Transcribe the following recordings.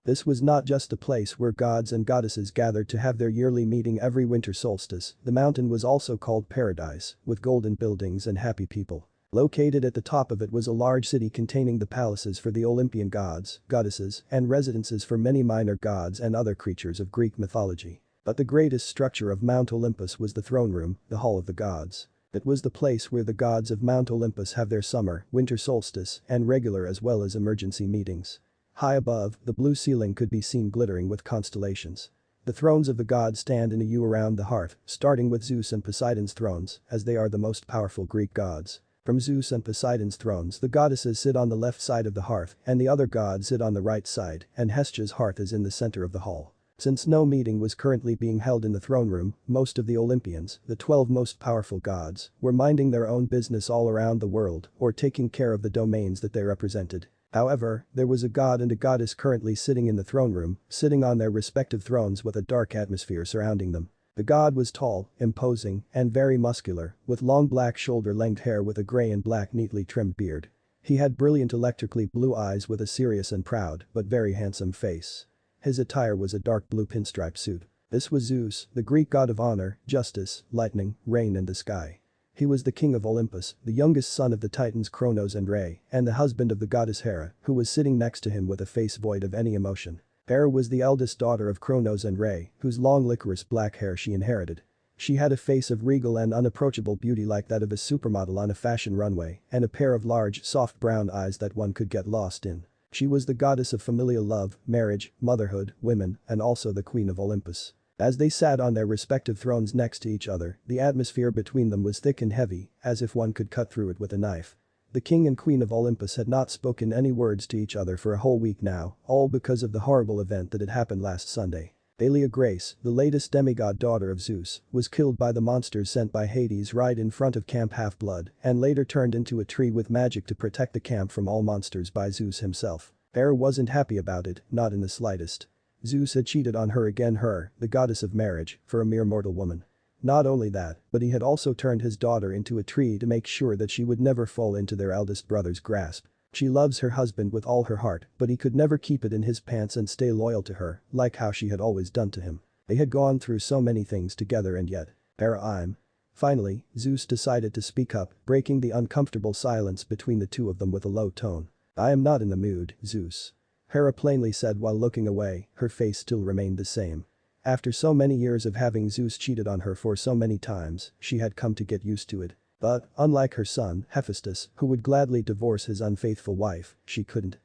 This was not just a place where gods and goddesses gathered to have their yearly meeting every winter solstice, the mountain was also called Paradise, with golden buildings and happy people. Located at the top of it was a large city containing the palaces for the Olympian gods, goddesses, and residences for many minor gods and other creatures of Greek mythology. But the greatest structure of Mount Olympus was the throne room, the Hall of the Gods. It was the place where the gods of Mount Olympus have their summer, winter solstice, and regular as well as emergency meetings. High above, the blue ceiling could be seen glittering with constellations. The thrones of the gods stand in a U around the hearth, starting with Zeus and Poseidon's thrones, as they are the most powerful Greek gods. From Zeus and Poseidon's thrones, the goddesses sit on the left side of the hearth and the other gods sit on the right side, and Hestia's hearth is in the center of the hall. Since no meeting was currently being held in the throne room, most of the Olympians, the 12 most powerful gods, were minding their own business all around the world or taking care of the domains that they represented. However, there was a god and a goddess currently sitting in the throne room, sitting on their respective thrones with a dark atmosphere surrounding them. The god was tall, imposing, and very muscular, with long black shoulder-length hair with a gray and black neatly trimmed beard. He had brilliant electrically blue eyes with a serious and proud but very handsome face. His attire was a dark blue pinstripe suit. This was Zeus, the Greek god of honor, justice, lightning, rain and the sky. He was the king of Olympus, the youngest son of the titans Kronos and Rhea, and the husband of the goddess Hera, who was sitting next to him with a face void of any emotion. Hera was the eldest daughter of Kronos and Rhea, whose long licorice black hair she inherited. She had a face of regal and unapproachable beauty like that of a supermodel on a fashion runway, and a pair of large, soft brown eyes that one could get lost in. She was the goddess of familial love, marriage, motherhood, women, and also the queen of Olympus. As they sat on their respective thrones next to each other, the atmosphere between them was thick and heavy, as if one could cut through it with a knife. The king and queen of Olympus had not spoken any words to each other for a whole week now, all because of the horrible event that had happened last Sunday. Thalia Grace, the latest demigod daughter of Zeus, was killed by the monsters sent by Hades right in front of Camp Half-Blood and later turned into a tree with magic to protect the camp from all monsters by Zeus himself. Hera wasn't happy about it, not in the slightest. Zeus had cheated on her again, her, the goddess of marriage, for a mere mortal woman. Not only that, but he had also turned his daughter into a tree to make sure that she would never fall into their eldest brother's grasp. She loves her husband with all her heart, but he could never keep it in his pants and stay loyal to her, like how she had always done to him. They had gone through so many things together and yet. Hera. Finally, Zeus decided to speak up, breaking the uncomfortable silence between the two of them with a low tone. I am not in the mood, Zeus. Hera plainly said while looking away, her face still remained the same. After so many years of having Zeus cheated on her for so many times, she had come to get used to it. But, unlike her son, Hephaestus, who would gladly divorce his unfaithful wife, she couldn't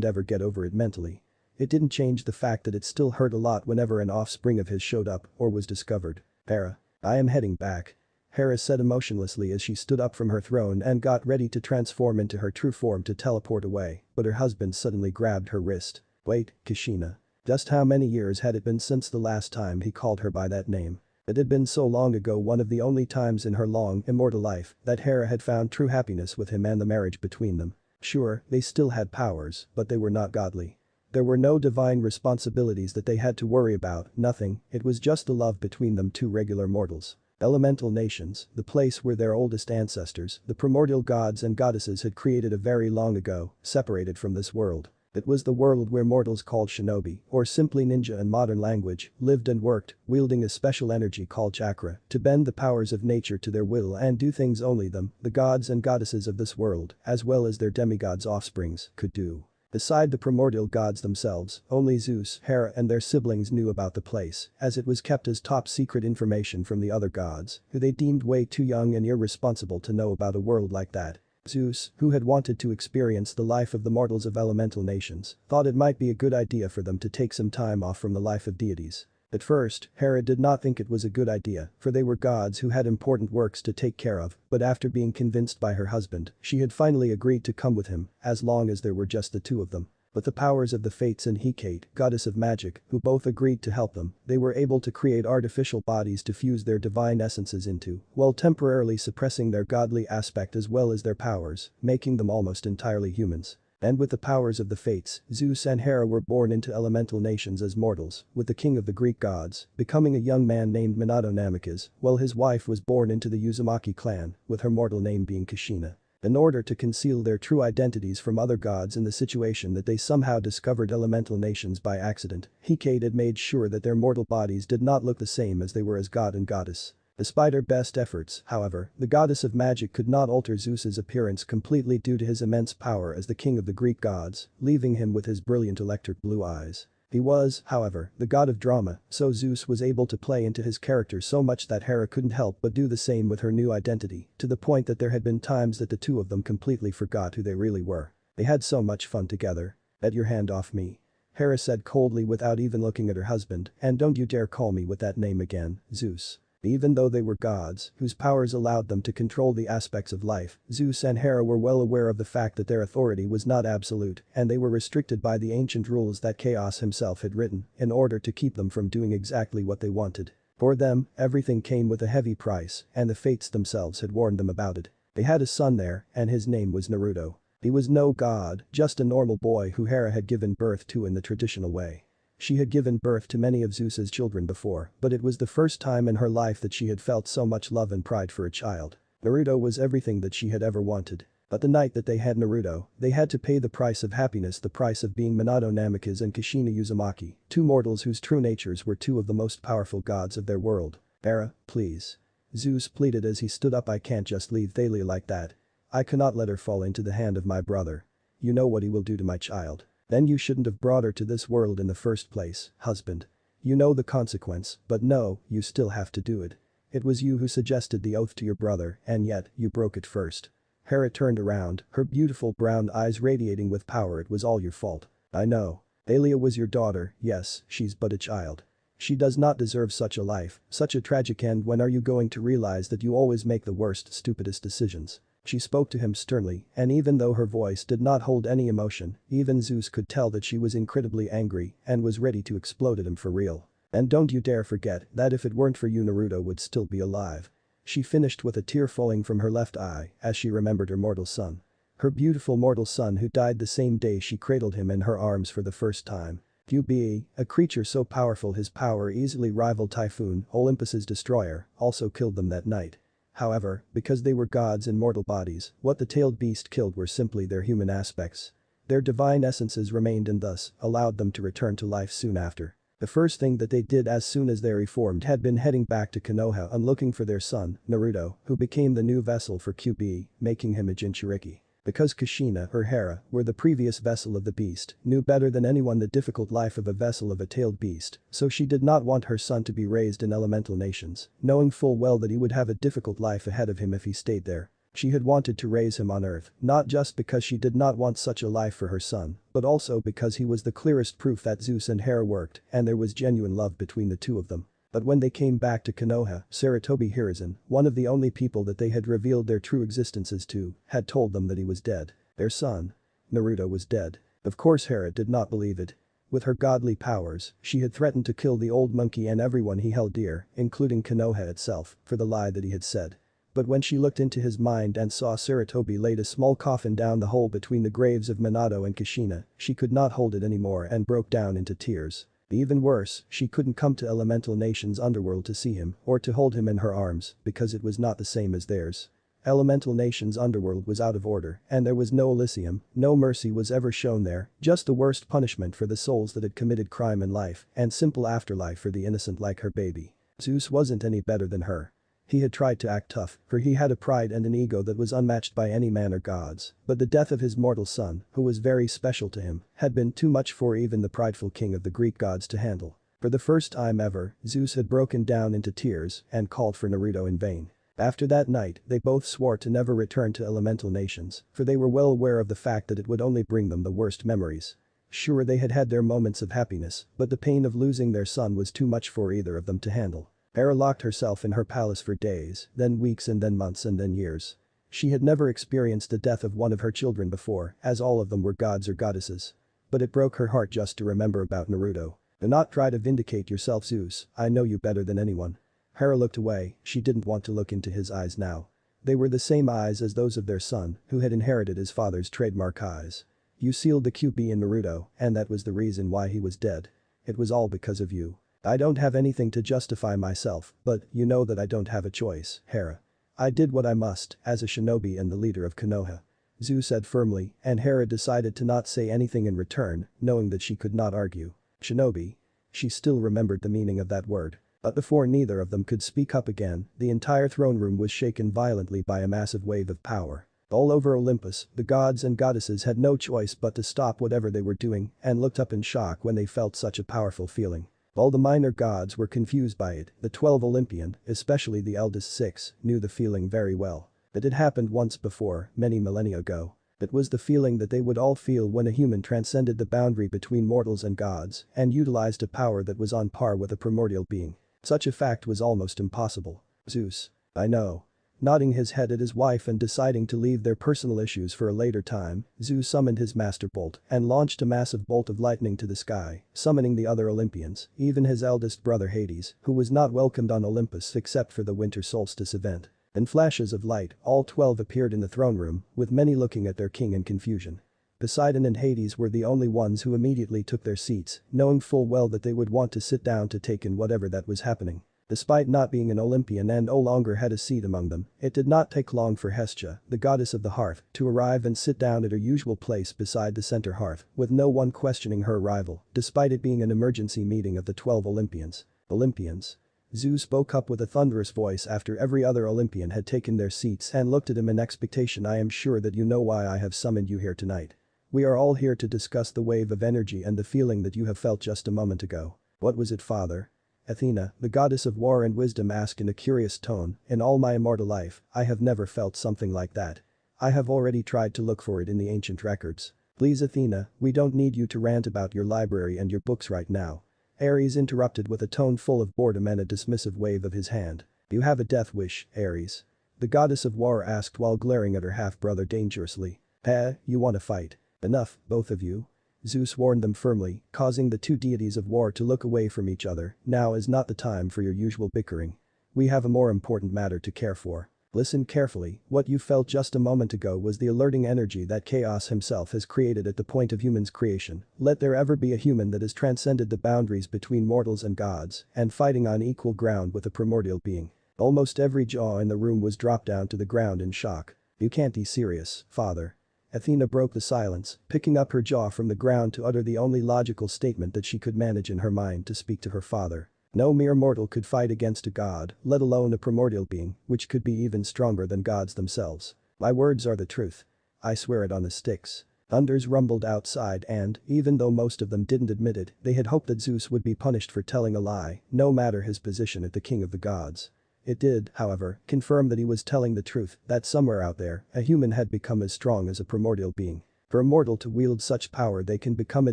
ever get over it mentally. It didn't change the fact that it still hurt a lot whenever an offspring of his showed up or was discovered. Hera. I am heading back. Hera said emotionlessly as she stood up from her throne and got ready to transform into her true form to teleport away, but her husband suddenly grabbed her wrist. Wait, Kushina. Just how many years had it been since the last time he called her by that name? It had been so long ago, one of the only times in her long, immortal life that Hera had found true happiness with him and the marriage between them. Sure, they still had powers, but they were not godly. There were no divine responsibilities that they had to worry about, nothing, it was just the love between them, two regular mortals. Elemental nations, the place where their oldest ancestors, the primordial gods and goddesses had created a very long ago, separated from this world. It was the world where mortals called shinobi, or simply ninja in modern language, lived and worked, wielding a special energy called chakra, to bend the powers of nature to their will and do things only them, the gods and goddesses of this world, as well as their demigods' offsprings, could do. Beside the primordial gods themselves, only Zeus, Hera and their siblings knew about the place, as it was kept as top secret information from the other gods, who they deemed way too young and irresponsible to know about a world like that. Zeus, who had wanted to experience the life of the mortals of elemental nations, thought it might be a good idea for them to take some time off from the life of deities. At first, Hera did not think it was a good idea, for they were gods who had important works to take care of, but after being convinced by her husband, she had finally agreed to come with him, as long as there were just the two of them. But the powers of the Fates and Hecate, goddess of magic, who both agreed to help them, they were able to create artificial bodies to fuse their divine essences into, while temporarily suppressing their godly aspect as well as their powers, making them almost entirely humans. And with the powers of the Fates, Zeus and Hera were born into elemental nations as mortals, with the king of the Greek gods becoming a young man named Minato Namikaze, while his wife was born into the Uzumaki clan, with her mortal name being Kushina. In order to conceal their true identities from other gods in the situation that they somehow discovered elemental nations by accident, Hecate had made sure that their mortal bodies did not look the same as they were as god and goddess. Despite her best efforts, however, the goddess of magic could not alter Zeus's appearance completely due to his immense power as the king of the Greek gods, leaving him with his brilliant electric blue eyes. He was, however, the god of drama, so Zeus was able to play into his character so much that Hera couldn't help but do the same with her new identity, to the point that there had been times that the two of them completely forgot who they really were. They had so much fun together. "Get your hand off me," Hera said coldly without even looking at her husband, "and don't you dare call me with that name again, Zeus." Even though they were gods, whose powers allowed them to control the aspects of life, Zeus and Hera were well aware of the fact that their authority was not absolute and they were restricted by the ancient rules that Chaos himself had written in order to keep them from doing exactly what they wanted. For them, everything came with a heavy price and the fates themselves had warned them about it. They had a son there and his name was Naruto. He was no god, just a normal boy who Hera had given birth to in the traditional way. She had given birth to many of Zeus's children before, but it was the first time in her life that she had felt so much love and pride for a child. Naruto was everything that she had ever wanted. But the night that they had Naruto, they had to pay the price of happiness, the price of being Minato Namikaze and Kushina Uzumaki, two mortals whose true natures were two of the most powerful gods of their world. "Hera, please," Zeus pleaded as he stood up. "I can't just leave Thalia like that. I cannot let her fall into the hand of my brother. You know what he will do to my child. Then you shouldn't have brought her to this world in the first place, husband. You know the consequence, but no, you still have to do it. It was you who suggested the oath to your brother and yet, you broke it first." Hera turned around, her beautiful brown eyes radiating with power. "It was all your fault. I know. Thalia was your daughter, yes, she's but a child. She does not deserve such a life, such a tragic end. When are you going to realize that you always make the worst, stupidest decisions?" She spoke to him sternly, and even though her voice did not hold any emotion, even Zeus could tell that she was incredibly angry and was ready to explode at him for real. "And don't you dare forget that if it weren't for you Naruto would still be alive." She finished with a tear falling from her left eye as she remembered her mortal son. Her beautiful mortal son who died the same day she cradled him in her arms for the first time. QBE, a creature so powerful his power easily rivaled Typhoon, Olympus's destroyer, also killed them that night. However, because they were gods in mortal bodies, what the tailed beast killed were simply their human aspects. Their divine essences remained and thus allowed them to return to life soon after. The first thing that they did as soon as they reformed had been heading back to Konoha and looking for their son, Naruto, who became the new vessel for QBE, making him a Jinchuriki. Because Kushina, or Hera, were the previous vessel of the beast, knew better than anyone the difficult life of a vessel of a tailed beast, so she did not want her son to be raised in elemental nations, knowing full well that he would have a difficult life ahead of him if he stayed there. She had wanted to raise him on Earth, not just because she did not want such a life for her son, but also because he was the clearest proof that Zeus and Hera worked and there was genuine love between the two of them. But when they came back to Konoha, Sarutobi Hiruzen, one of the only people that they had revealed their true existences to, had told them that he was dead. Their son, Naruto, was dead. Of course Hera did not believe it. With her godly powers, she had threatened to kill the old monkey and everyone he held dear, including Konoha itself, for the lie that he had said. But when she looked into his mind and saw Sarutobi laid a small coffin down the hole between the graves of Minato and Kushina, she could not hold it anymore and broke down into tears. Even worse, she couldn't come to Elemental Nation's underworld to see him or to hold him in her arms because it was not the same as theirs. Elemental Nation's underworld was out of order and there was no Elysium, no mercy was ever shown there, just the worst punishment for the souls that had committed crime in life and simple afterlife for the innocent like her baby. Zeus wasn't any better than her. He had tried to act tough, for he had a pride and an ego that was unmatched by any man or gods, but the death of his mortal son, who was very special to him, had been too much for even the prideful king of the Greek gods to handle. For the first time ever, Zeus had broken down into tears and called for Naruto in vain. After that night, they both swore to never return to Elemental Nations, for they were well aware of the fact that it would only bring them the worst memories. Sure, they had had their moments of happiness, but the pain of losing their son was too much for either of them to handle. Hera locked herself in her palace for days, then weeks and then months and then years. She had never experienced the death of one of her children before, as all of them were gods or goddesses. But it broke her heart just to remember about Naruto. "Do not try to vindicate yourself, Zeus, I know you better than anyone." Hera looked away, she didn't want to look into his eyes now. They were the same eyes as those of their son, who had inherited his father's trademark eyes. "You sealed the QB in Naruto, and that was the reason why he was dead. It was all because of you. I don't have anything to justify myself, but you know that I don't have a choice, Hera. I did what I must, as a shinobi and the leader of Konoha. Zu said firmly, and Hera decided to not say anything in return, knowing that she could not argue. Shinobi? She still remembered the meaning of that word. But before neither of them could speak up again, the entire throne room was shaken violently by a massive wave of power. All over Olympus, the gods and goddesses had no choice but to stop whatever they were doing and looked up in shock when they felt such a powerful feeling. All the minor gods were confused by it, the 12 Olympian, especially the eldest 6, knew the feeling very well. It had happened once before, many millennia ago. It was the feeling that they would all feel when a human transcended the boundary between mortals and gods and utilized a power that was on par with a primordial being. Such a fact was almost impossible. Zeus. I know. Nodding his head at his wife and deciding to leave their personal issues for a later time, Zeus summoned his master bolt and launched a massive bolt of lightning to the sky, summoning the other Olympians, even his eldest brother Hades, who was not welcomed on Olympus except for the winter solstice event. In flashes of light, all 12 appeared in the throne room, with many looking at their king in confusion. Poseidon and Hades were the only ones who immediately took their seats, knowing full well that they would want to sit down to take in whatever that was happening. Despite not being an Olympian and no longer had a seat among them, it did not take long for Hestia, the goddess of the hearth, to arrive and sit down at her usual place beside the center hearth, with no one questioning her arrival, despite it being an emergency meeting of the 12 Olympians. Olympians? Zeus spoke up with a thunderous voice after every other Olympian had taken their seats and looked at him in expectation. I am sure that you know why I have summoned you here tonight. We are all here to discuss the wave of energy and the feeling that you have felt just a moment ago. What was it, father? Athena, the goddess of war and wisdom, asked in a curious tone. In all my immortal life, I have never felt something like that. I have already tried to look for it in the ancient records. Please Athena, we don't need you to rant about your library and your books right now. Ares interrupted with a tone full of boredom and a dismissive wave of his hand. You have a death wish, Ares. The goddess of war asked while glaring at her half-brother dangerously. You want to fight? Enough, both of you. Zeus warned them firmly, causing the two deities of war to look away from each other. Now is not the time for your usual bickering. We have a more important matter to care for. Listen carefully, what you felt just a moment ago was the alerting energy that Chaos himself has created at the point of human's creation. Let there ever be a human that has transcended the boundaries between mortals and gods and fighting on equal ground with a primordial being. Almost every jaw in the room was dropped down to the ground in shock. You can't be serious, father. Athena broke the silence, picking up her jaw from the ground to utter the only logical statement that she could manage in her mind to speak to her father. No mere mortal could fight against a god, let alone a primordial being, which could be even stronger than gods themselves. My words are the truth. I swear it on the sticks. Thunders rumbled outside and, even though most of them didn't admit it, they had hoped that Zeus would be punished for telling a lie, no matter his position as the king of the gods. It did, however, confirm that he was telling the truth, that somewhere out there, a human had become as strong as a primordial being. For a mortal to wield such power, they can become a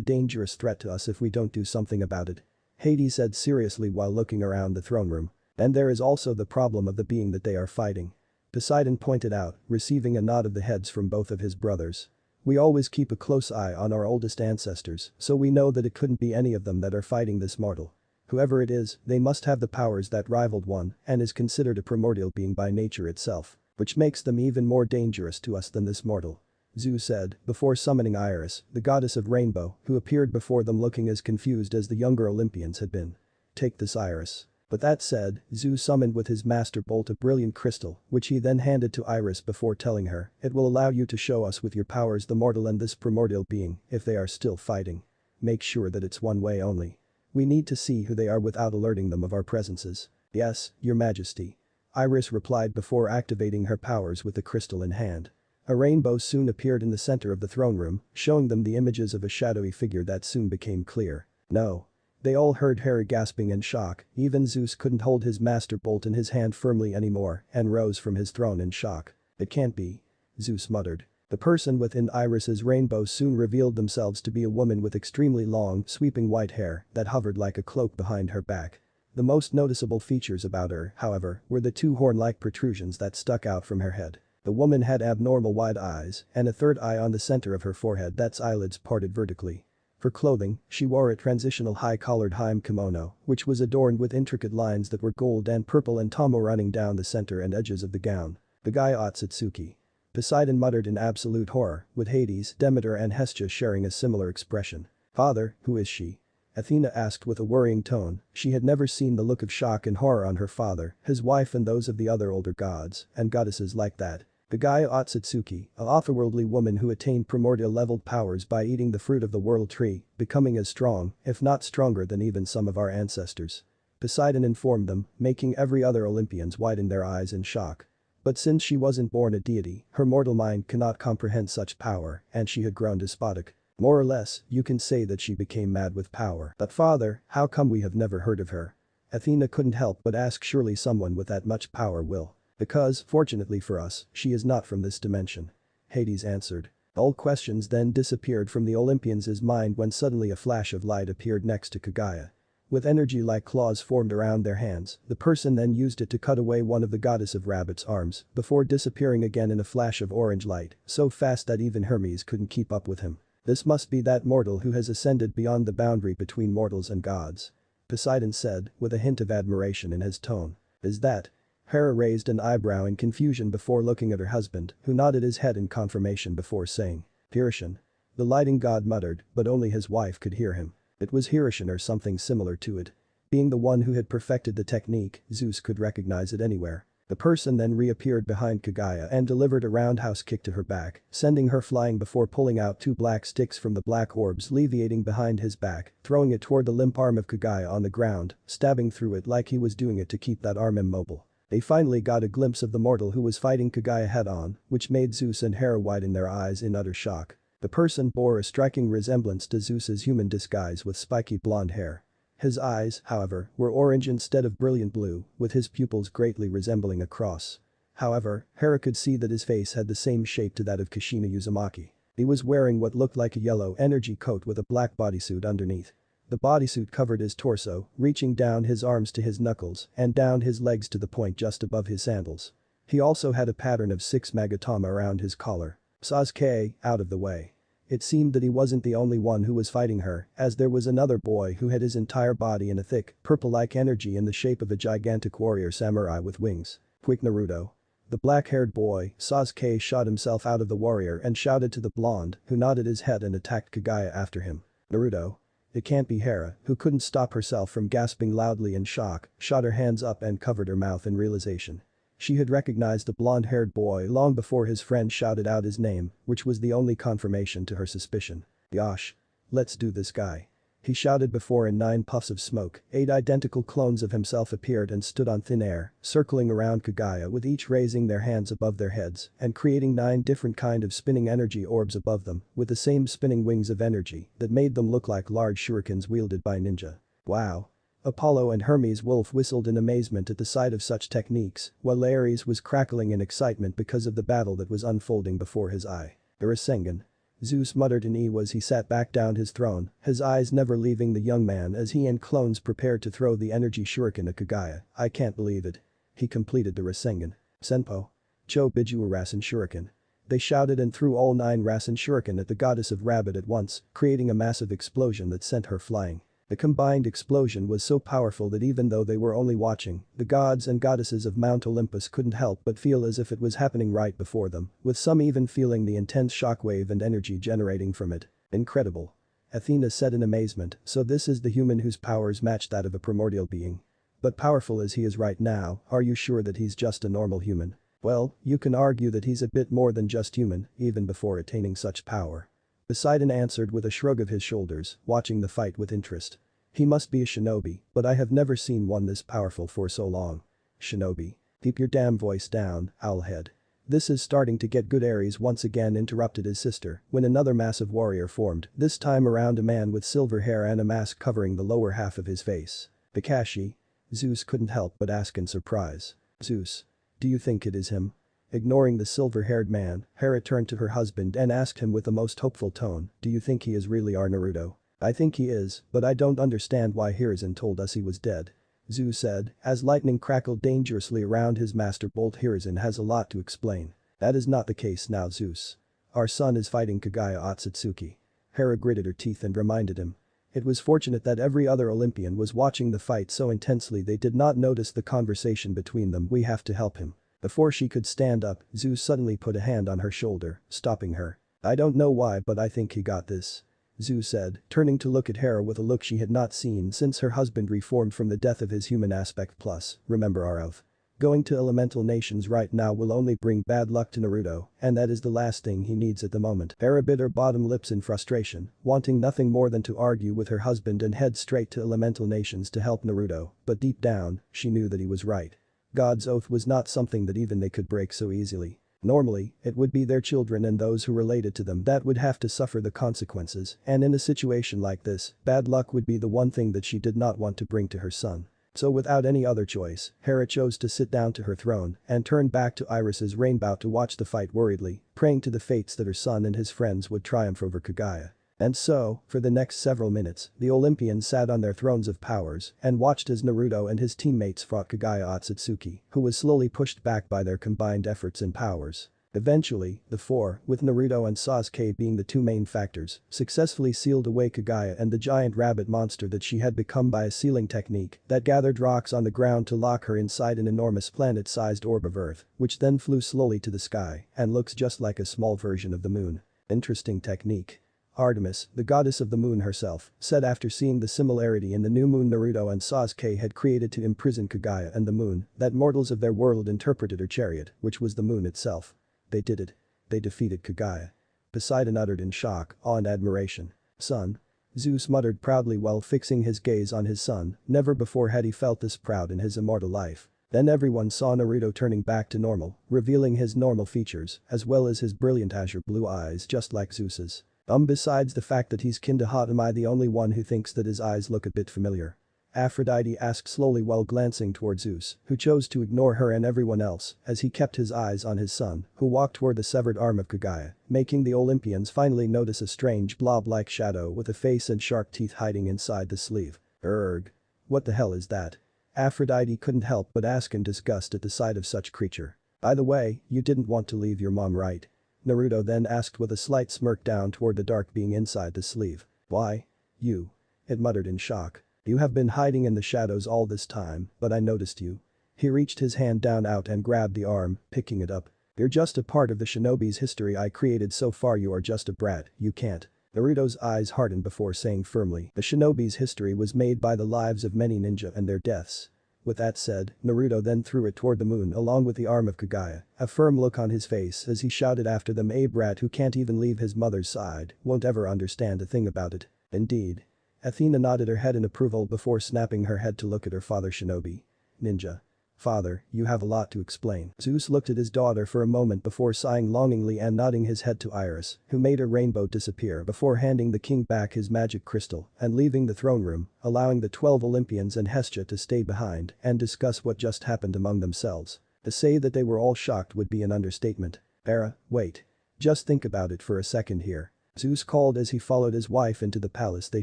dangerous threat to us if we don't do something about it. Hades said seriously while looking around the throne room. And there is also the problem of the being that they are fighting. Poseidon pointed out, receiving a nod of the heads from both of his brothers. We always keep a close eye on our oldest ancestors, so we know that it couldn't be any of them that are fighting this mortal. Whoever it is, they must have the powers that rivaled one and is considered a primordial being by nature itself, which makes them even more dangerous to us than this mortal. Zeus said, before summoning Iris, the goddess of rainbow, who appeared before them looking as confused as the younger Olympians had been. Take this, Iris. But that said, Zeus summoned with his master bolt a brilliant crystal, which he then handed to Iris before telling her, it will allow you to show us with your powers the mortal and this primordial being, if they are still fighting. Make sure that it's one way only. We need to see who they are without alerting them of our presences. Yes, your majesty. Iris replied before activating her powers with the crystal in hand. A rainbow soon appeared in the center of the throne room, showing them the images of a shadowy figure that soon became clear. No. They all heard Hera gasping in shock, even Zeus couldn't hold his master bolt in his hand firmly anymore and rose from his throne in shock. It can't be. Zeus muttered. The person within Iris's rainbow soon revealed themselves to be a woman with extremely long, sweeping white hair that hovered like a cloak behind her back. The most noticeable features about her, however, were the two horn-like protrusions that stuck out from her head. The woman had abnormal wide eyes and a third eye on the center of her forehead that's eyelids parted vertically. For clothing, she wore a transitional high-collared Harem kimono, which was adorned with intricate lines that were gold and purple and tomo running down the center and edges of the gown. The guy Otsutsuki. Poseidon muttered in absolute horror, with Hades, Demeter and Hestia sharing a similar expression. Father, who is she? Athena asked with a worrying tone. She had never seen the look of shock and horror on her father, his wife and those of the other older gods and goddesses like that. Kagaya Otsutsuki, a otherworldly woman who attained primordial-leveled powers by eating the fruit of the world tree, becoming as strong, if not stronger than even some of our ancestors. Poseidon informed them, making every other Olympians widen their eyes in shock. But since she wasn't born a deity, her mortal mind cannot comprehend such power, and she had grown despotic. More or less, you can say that she became mad with power. But father, how come we have never heard of her? Athena couldn't help but ask, surely someone with that much power will. Because, fortunately for us, she is not from this dimension. Hades answered. All questions then disappeared from the Olympians' mind when suddenly a flash of light appeared next to Kagaya. With energy like claws formed around their hands, the person then used it to cut away one of the goddess of Rabbit's arms, before disappearing again in a flash of orange light, so fast that even Hermes couldn't keep up with him. This must be that mortal who has ascended beyond the boundary between mortals and gods. Poseidon said, with a hint of admiration in his tone. Is that? Hera raised an eyebrow in confusion before looking at her husband, who nodded his head in confirmation before saying. Hiroshine. The lighting god muttered, but only his wife could hear him. It was Hiroshine or something similar to it. Being the one who had perfected the technique, Zeus could recognize it anywhere. The person then reappeared behind Kagaya and delivered a roundhouse kick to her back, sending her flying before pulling out two black sticks from the black orbs leviating behind his back, throwing it toward the limp arm of Kagaya on the ground, stabbing through it like he was doing it to keep that arm immobile. They finally got a glimpse of the mortal who was fighting Kagaya head-on, which made Zeus and Hera widen their eyes in utter shock. The person bore a striking resemblance to Zeus's human disguise with spiky blonde hair. His eyes, however, were orange instead of brilliant blue, with his pupils greatly resembling a cross. However, Hera could see that his face had the same shape to that of Kushina Uzumaki. He was wearing what looked like a yellow energy coat with a black bodysuit underneath. The bodysuit covered his torso, reaching down his arms to his knuckles and down his legs to the point just above his sandals. He also had a pattern of 6 magatama around his collar. Sasuke, out of the way. It seemed that he wasn't the only one who was fighting her, as there was another boy who had his entire body in a thick, purple-like energy in the shape of a gigantic warrior samurai with wings. Quick Naruto. The black-haired boy, Sasuke, shot himself out of the warrior and shouted to the blonde, who nodded his head and attacked Kagaya after him. Naruto. It can't be Hera, who couldn't stop herself from gasping loudly in shock, shot her hands up and covered her mouth in realization. She had recognized the blonde-haired boy long before his friend shouted out his name, which was the only confirmation to her suspicion. Yosh. Let's do this guy. He shouted before in 9 puffs of smoke, 8 identical clones of himself appeared and stood on thin air, circling around Kagaya with each raising their hands above their heads and creating 9 different kind of spinning energy orbs above them with the same spinning wings of energy that made them look like large shurikens wielded by ninja. Wow. Apollo and Hermes Wolf whistled in amazement at the sight of such techniques, while Ares was crackling in excitement because of the battle that was unfolding before his eye. Rasengan. Zeus muttered in awe as he sat back down his throne, his eyes never leaving the young man as he and clones prepared to throw the energy shuriken at Kagaya. I can't believe it. He completed the Rasengan. Senpo. Cho Biju Rasen Shuriken. They shouted and threw all 9 Rasen Shuriken at the goddess of Rabbit at once, creating a massive explosion that sent her flying. The combined explosion was so powerful that even though they were only watching, the gods and goddesses of Mount Olympus couldn't help but feel as if it was happening right before them, with some even feeling the intense shockwave and energy generating from it. Incredible. Athena said in amazement, so this is the human whose powers match that of a primordial being. But powerful as he is right now, are you sure that he's just a normal human? Well, you can argue that he's a bit more than just human, even before attaining such power. Poseidon answered with a shrug of his shoulders, watching the fight with interest. He must be a shinobi, but I have never seen one this powerful for so long. Shinobi. Keep your damn voice down, owlhead. This is starting to get good. Ares once again interrupted his sister when another massive warrior formed, this time around a man with silver hair and a mask covering the lower half of his face. Bakashi. Zeus couldn't help but ask in surprise. Zeus. Do you think it is him? Ignoring the silver-haired man, Hera turned to her husband and asked him with the most hopeful tone, do you think he is really our Naruto? I think he is, but I don't understand why Hiruzen told us he was dead. Zeus said, as lightning crackled dangerously around his master bolt. Hiruzen has a lot to explain. That is not the case now, Zeus. Our son is fighting Kagaya Otsutsuki. Hera gritted her teeth and reminded him. It was fortunate that every other Olympian was watching the fight so intensely they did not notice the conversation between them. We have to help him. Before she could stand up, Zeus suddenly put a hand on her shoulder, stopping her. I don't know why, but I think he got this. Zeus said, turning to look at Hera with a look she had not seen since her husband reformed from the death of his human aspect plus, remember our oath. Going to elemental nations right now will only bring bad luck to Naruto, and that is the last thing he needs at the moment. Hera bit her bottom lips in frustration, wanting nothing more than to argue with her husband and head straight to elemental nations to help Naruto, but deep down, she knew that he was right. God's oath was not something that even they could break so easily. Normally, it would be their children and those who related to them that would have to suffer the consequences, and in a situation like this, bad luck would be the one thing that she did not want to bring to her son. So without any other choice, Hera chose to sit down to her throne and turn back to Iris's rainbow to watch the fight worriedly, praying to the fates that her son and his friends would triumph over Kagaya. And so, for the next several minutes, the Olympians sat on their thrones of powers and watched as Naruto and his teammates fought Kagaya Otsutsuki, who was slowly pushed back by their combined efforts and powers. Eventually, the four, with Naruto and Sasuke being the two main factors, successfully sealed away Kagaya and the giant rabbit monster that she had become by a sealing technique that gathered rocks on the ground to lock her inside an enormous planet-sized orb of Earth, which then flew slowly to the sky and looks just like a small version of the moon. Interesting technique. Artemis, the goddess of the moon herself, said after seeing the similarity in the new moon Naruto and Sasuke had created to imprison Kagaya and the moon, that mortals of their world interpreted her chariot, which was the moon itself. They did it. They defeated Kagaya. Poseidon uttered in shock, awe and admiration. Son. Zeus muttered proudly while fixing his gaze on his son, never before had he felt this proud in his immortal life. Then everyone saw Naruto turning back to normal, revealing his normal features, as well as his brilliant azure blue eyes just like Zeus's. Besides the fact that he's kinda hot, am I the only one who thinks that his eyes look a bit familiar? Aphrodite asked slowly while glancing toward Zeus, who chose to ignore her and everyone else as he kept his eyes on his son, who walked toward the severed arm of Kagaya, making the Olympians finally notice a strange blob-like shadow with a face and sharp teeth hiding inside the sleeve. Erg. What the hell is that? Aphrodite couldn't help but ask in disgust at the sight of such creature. By the way, you didn't want to leave your mom, right? Naruto then asked with a slight smirk down toward the dark being inside the sleeve. Why? You. It muttered in shock. You have been hiding in the shadows all this time, but I noticed you. He reached his hand down out and grabbed the arm, picking it up. You're just a part of the shinobi's history I created so far, you are just a brat, you can't. Naruto's eyes hardened before saying firmly, the shinobi's history was made by the lives of many ninja and their deaths. With that said, Naruto then threw it toward the moon along with the arm of Kagaya, a firm look on his face as he shouted after them, a brat who can't even leave his mother's side won't ever understand a thing about it. Indeed. Athena nodded her head in approval before snapping her head to look at her father shinobi. Ninja. Father, you have a lot to explain. Zeus looked at his daughter for a moment before sighing longingly and nodding his head to Iris, who made a rainbow disappear before handing the king back his magic crystal and leaving the throne room, allowing the 12 Olympians and Hestia to stay behind and discuss what just happened among themselves. To say that they were all shocked would be an understatement. Hera, wait. Just think about it for a second here. Zeus called as he followed his wife into the palace they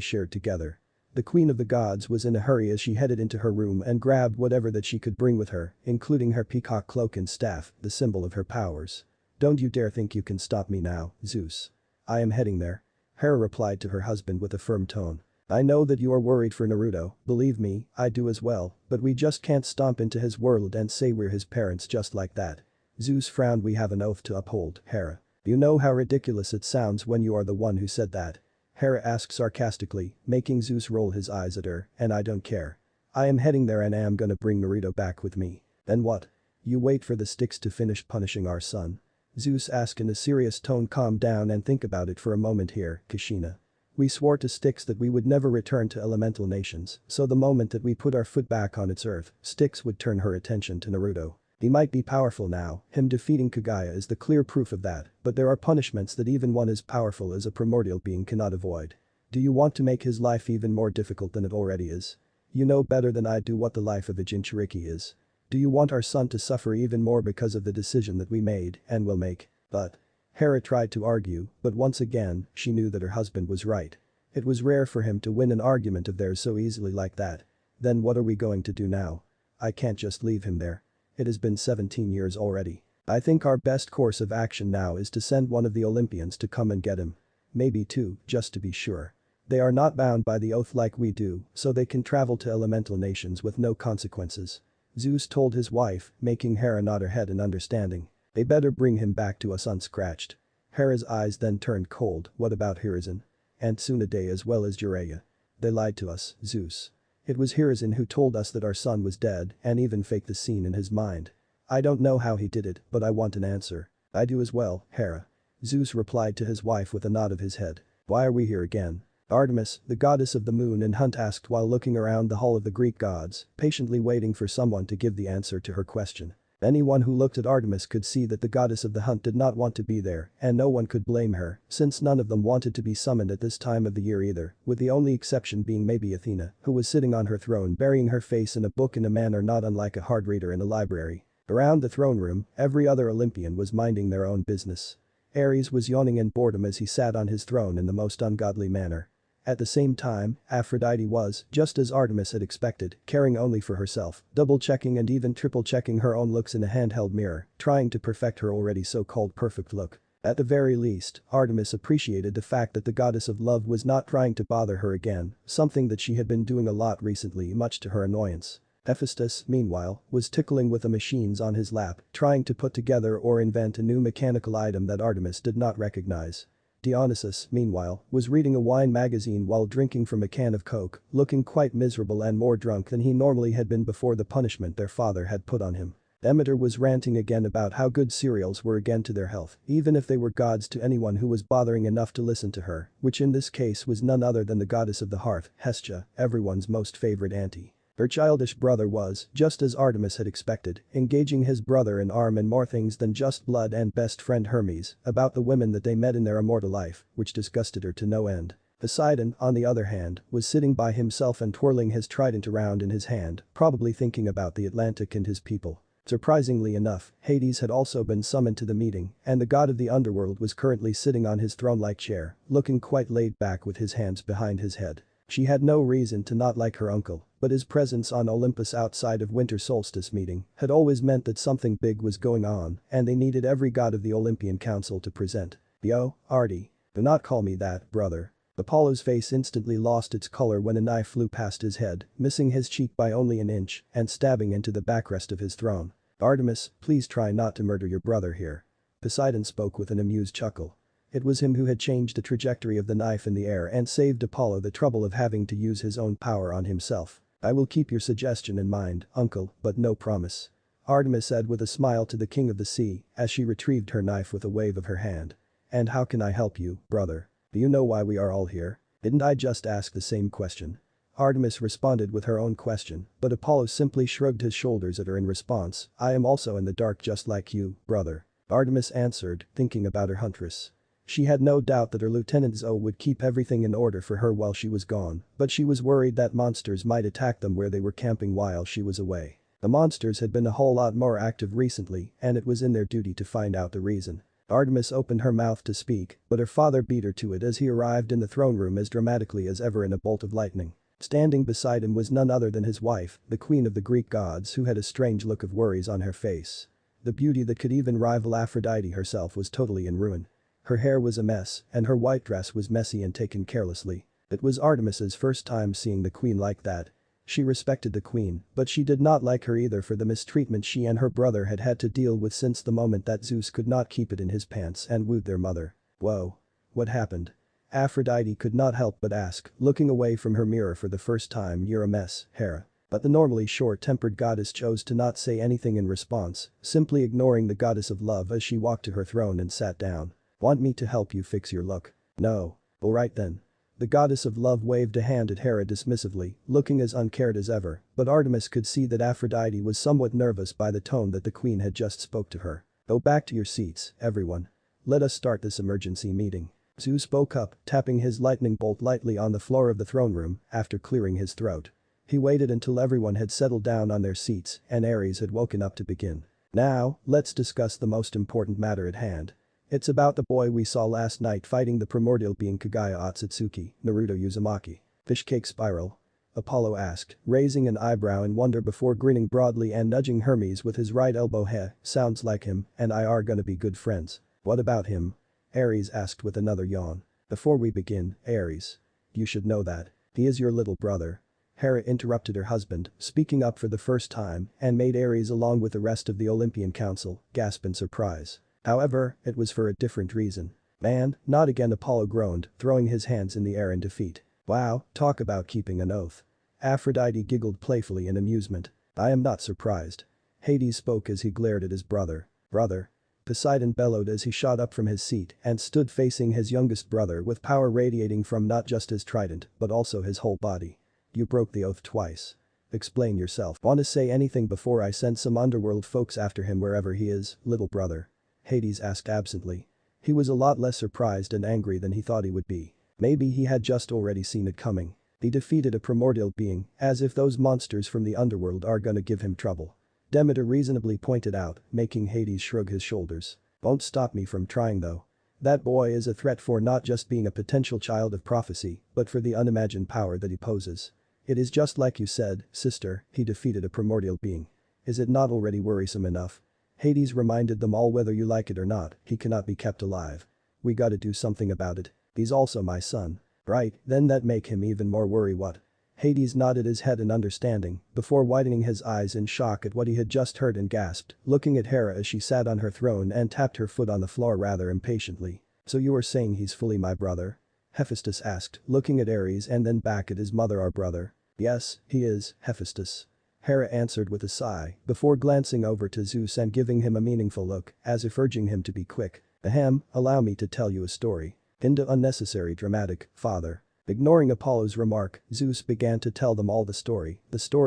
shared together. The queen of the gods was in a hurry as she headed into her room and grabbed whatever that she could bring with her, including her peacock cloak and staff, the symbol of her powers. Don't you dare think you can stop me now, Zeus. I am heading there. Hera replied to her husband with a firm tone. I know that you are worried for Naruto, believe me, I do as well, but we just can't stomp into his world and say we're his parents just like that. Zeus frowned. We have an oath to uphold, Hera. You know how ridiculous it sounds when you are the one who said that. Hera asked sarcastically, making Zeus roll his eyes at her, and I don't care. I am heading there and I am gonna bring Naruto back with me. Then what? You wait for the sticks to finish punishing our son? Zeus asked in a serious tone. Calm down and think about it for a moment here, Kushina. We swore to Styx that we would never return to elemental nations, so the moment that we put our foot back on its earth, Styx would turn her attention to Naruto. He might be powerful now, him defeating Kagaya is the clear proof of that, but there are punishments that even one as powerful as a primordial being cannot avoid. Do you want to make his life even more difficult than it already is? You know better than I do what the life of a Jinchuriki is. Do you want our son to suffer even more because of the decision that we made and will make? But. Hera tried to argue, but once again, she knew that her husband was right. It was rare for him to win an argument of theirs so easily like that. Then what are we going to do now? I can't just leave him there. It has been 17 years already. I think our best course of action now is to send one of the Olympians to come and get him. Maybe two, just to be sure. They are not bound by the oath like we do, so they can travel to elemental nations with no consequences. Zeus told his wife, making Hera nod her head in understanding. They better bring him back to us unscratched. Hera's eyes then turned cold. What about Hiruzen? and Tsunade as well as Jiraiya. They lied to us, Zeus. It was Hiruzen who told us that our son was dead and even faked the scene in his mind. I don't know how he did it, but I want an answer. I do as well, Hera. Zeus replied to his wife with a nod of his head. Why are we here again? Artemis, the goddess of the moon and hunt asked while looking around the hall of the Greek gods, patiently waiting for someone to give the answer to her question. Anyone who looked at Artemis could see that the goddess of the hunt did not want to be there, and no one could blame her, since none of them wanted to be summoned at this time of the year either, with the only exception being maybe Athena, who was sitting on her throne burying her face in a book in a manner not unlike a hard reader in a library. Around the throne room, every other Olympian was minding their own business. Ares was yawning in boredom as he sat on his throne in the most ungodly manner. At the same time, Aphrodite was, just as Artemis had expected, caring only for herself, double-checking and even triple-checking her own looks in a handheld mirror, trying to perfect her already so-called perfect look. At the very least, Artemis appreciated the fact that the goddess of love was not trying to bother her again, something that she had been doing a lot recently much to her annoyance. Hephaestus, meanwhile, was tickling with the machines on his lap, trying to put together or invent a new mechanical item that Artemis did not recognize. Dionysus, meanwhile, was reading a wine magazine while drinking from a can of Coke, looking quite miserable and more drunk than he normally had been before the punishment their father had put on him. Demeter was ranting again about how good cereals were again to their health, even if they were gods to anyone who was bothering enough to listen to her, which in this case was none other than the goddess of the hearth, Hestia, everyone's most favorite auntie. Her childish brother was, just as Artemis had expected, engaging his brother in and more things than just blood and best friend Hermes about the women that they met in their immortal life, which disgusted her to no end. Poseidon, on the other hand, was sitting by himself and twirling his trident around in his hand, probably thinking about the Atlantic and his people. Surprisingly enough, Hades had also been summoned to the meeting, and the god of the underworld was currently sitting on his throne-like chair, looking quite laid back with his hands behind his head. She had no reason to not like her uncle, but his presence on Olympus outside of winter solstice meeting had always meant that something big was going on and they needed every god of the Olympian Council to present. Yo, Artie. Do not call me that, brother. Apollo's face instantly lost its color when a knife flew past his head, missing his cheek by only an inch and stabbing into the backrest of his throne. Artemis, please try not to murder your brother here. Poseidon spoke with an amused chuckle. It was him who had changed the trajectory of the knife in the air and saved Apollo the trouble of having to use his own power on himself. I will keep your suggestion in mind, uncle, but no promise. Artemis said with a smile to the king of the sea as she retrieved her knife with a wave of her hand. And how can I help you, brother? Do you know why we are all here? Didn't I just ask the same question? Artemis responded with her own question, but Apollo simply shrugged his shoulders at her in response. I am also in the dark just like you, brother. Artemis answered, thinking about her huntress. She had no doubt that her Lieutenant Zoe would keep everything in order for her while she was gone, but she was worried that monsters might attack them where they were camping while she was away. The monsters had been a whole lot more active recently, and it was in their duty to find out the reason. Artemis opened her mouth to speak, but her father beat her to it as he arrived in the throne room as dramatically as ever in a bolt of lightning. Standing beside him was none other than his wife, the queen of the Greek gods, who had a strange look of worries on her face. The beauty that could even rival Aphrodite herself was totally in ruin. Her hair was a mess, and her white dress was messy and taken carelessly. It was Artemis's first time seeing the queen like that. She respected the queen, but she did not like her either for the mistreatment she and her brother had had to deal with since the moment that Zeus could not keep it in his pants and wooed their mother. Whoa. What happened? Aphrodite could not help but ask, looking away from her mirror for the first time. You're a mess, Hera. But the normally short-tempered goddess chose to not say anything in response, simply ignoring the goddess of love as she walked to her throne and sat down. Want me to help you fix your look? No. Alright then. The goddess of love waved a hand at Hera dismissively, looking as uncared as ever, but Artemis could see that Aphrodite was somewhat nervous by the tone that the queen had just spoke to her. Go back to your seats, everyone. Let us start this emergency meeting. Zeus spoke up, tapping his lightning bolt lightly on the floor of the throne room after clearing his throat. He waited until everyone had settled down on their seats and Ares had woken up to begin. Now, let's discuss the most important matter at hand. It's about the boy we saw last night fighting the primordial being Kagaya Otsutsuki, Naruto Uzumaki. Fishcake spiral? Apollo asked, raising an eyebrow in wonder before grinning broadly and nudging Hermes with his right elbow. Sounds like him and I are gonna be good friends. What about him? Ares asked with another yawn. Before we begin, Ares. You should know that. He is your little brother. Hera interrupted her husband, speaking up for the first time and made Ares along with the rest of the Olympian Council gasp in surprise. However, it was for a different reason. Man, not again, Apollo groaned, throwing his hands in the air in defeat. Wow, talk about keeping an oath. Aphrodite giggled playfully in amusement. I am not surprised. Hades spoke as he glared at his brother. Brother. Poseidon bellowed as he shot up from his seat and stood facing his youngest brother with power radiating from not just his trident but also his whole body. You broke the oath twice. Explain yourself. Want to say anything before I send some underworld folks after him wherever he is, little brother? Hades asked absently. He was a lot less surprised and angry than he thought he would be. Maybe he had just already seen it coming. He defeated a primordial being, as if those monsters from the underworld are gonna give him trouble. Demeter reasonably pointed out, making Hades shrug his shoulders. Won't stop me from trying though. That boy is a threat for not just being a potential child of prophecy, but for the unimagined power that he poses. It is just like you said, sister, he defeated a primordial being. Is it not already worrisome enough? Hades reminded them all, whether you like it or not, he cannot be kept alive. We gotta do something about it. He's also my son. Right, then that make him even more worry. What? Hades nodded his head in understanding before widening his eyes in shock at what he had just heard and gasped, looking at Hera as she sat on her throne and tapped her foot on the floor rather impatiently. So you are saying he's fully my brother? Hephaestus asked, looking at Ares and then back at his mother. Our brother? Yes, he is, Hephaestus. Hera answered with a sigh before glancing over to Zeus and giving him a meaningful look as if urging him to be quick. Ahem, allow me to tell you a story. Into unnecessary dramatic, father. Ignoring Apollo's remark, Zeus began to tell them all the story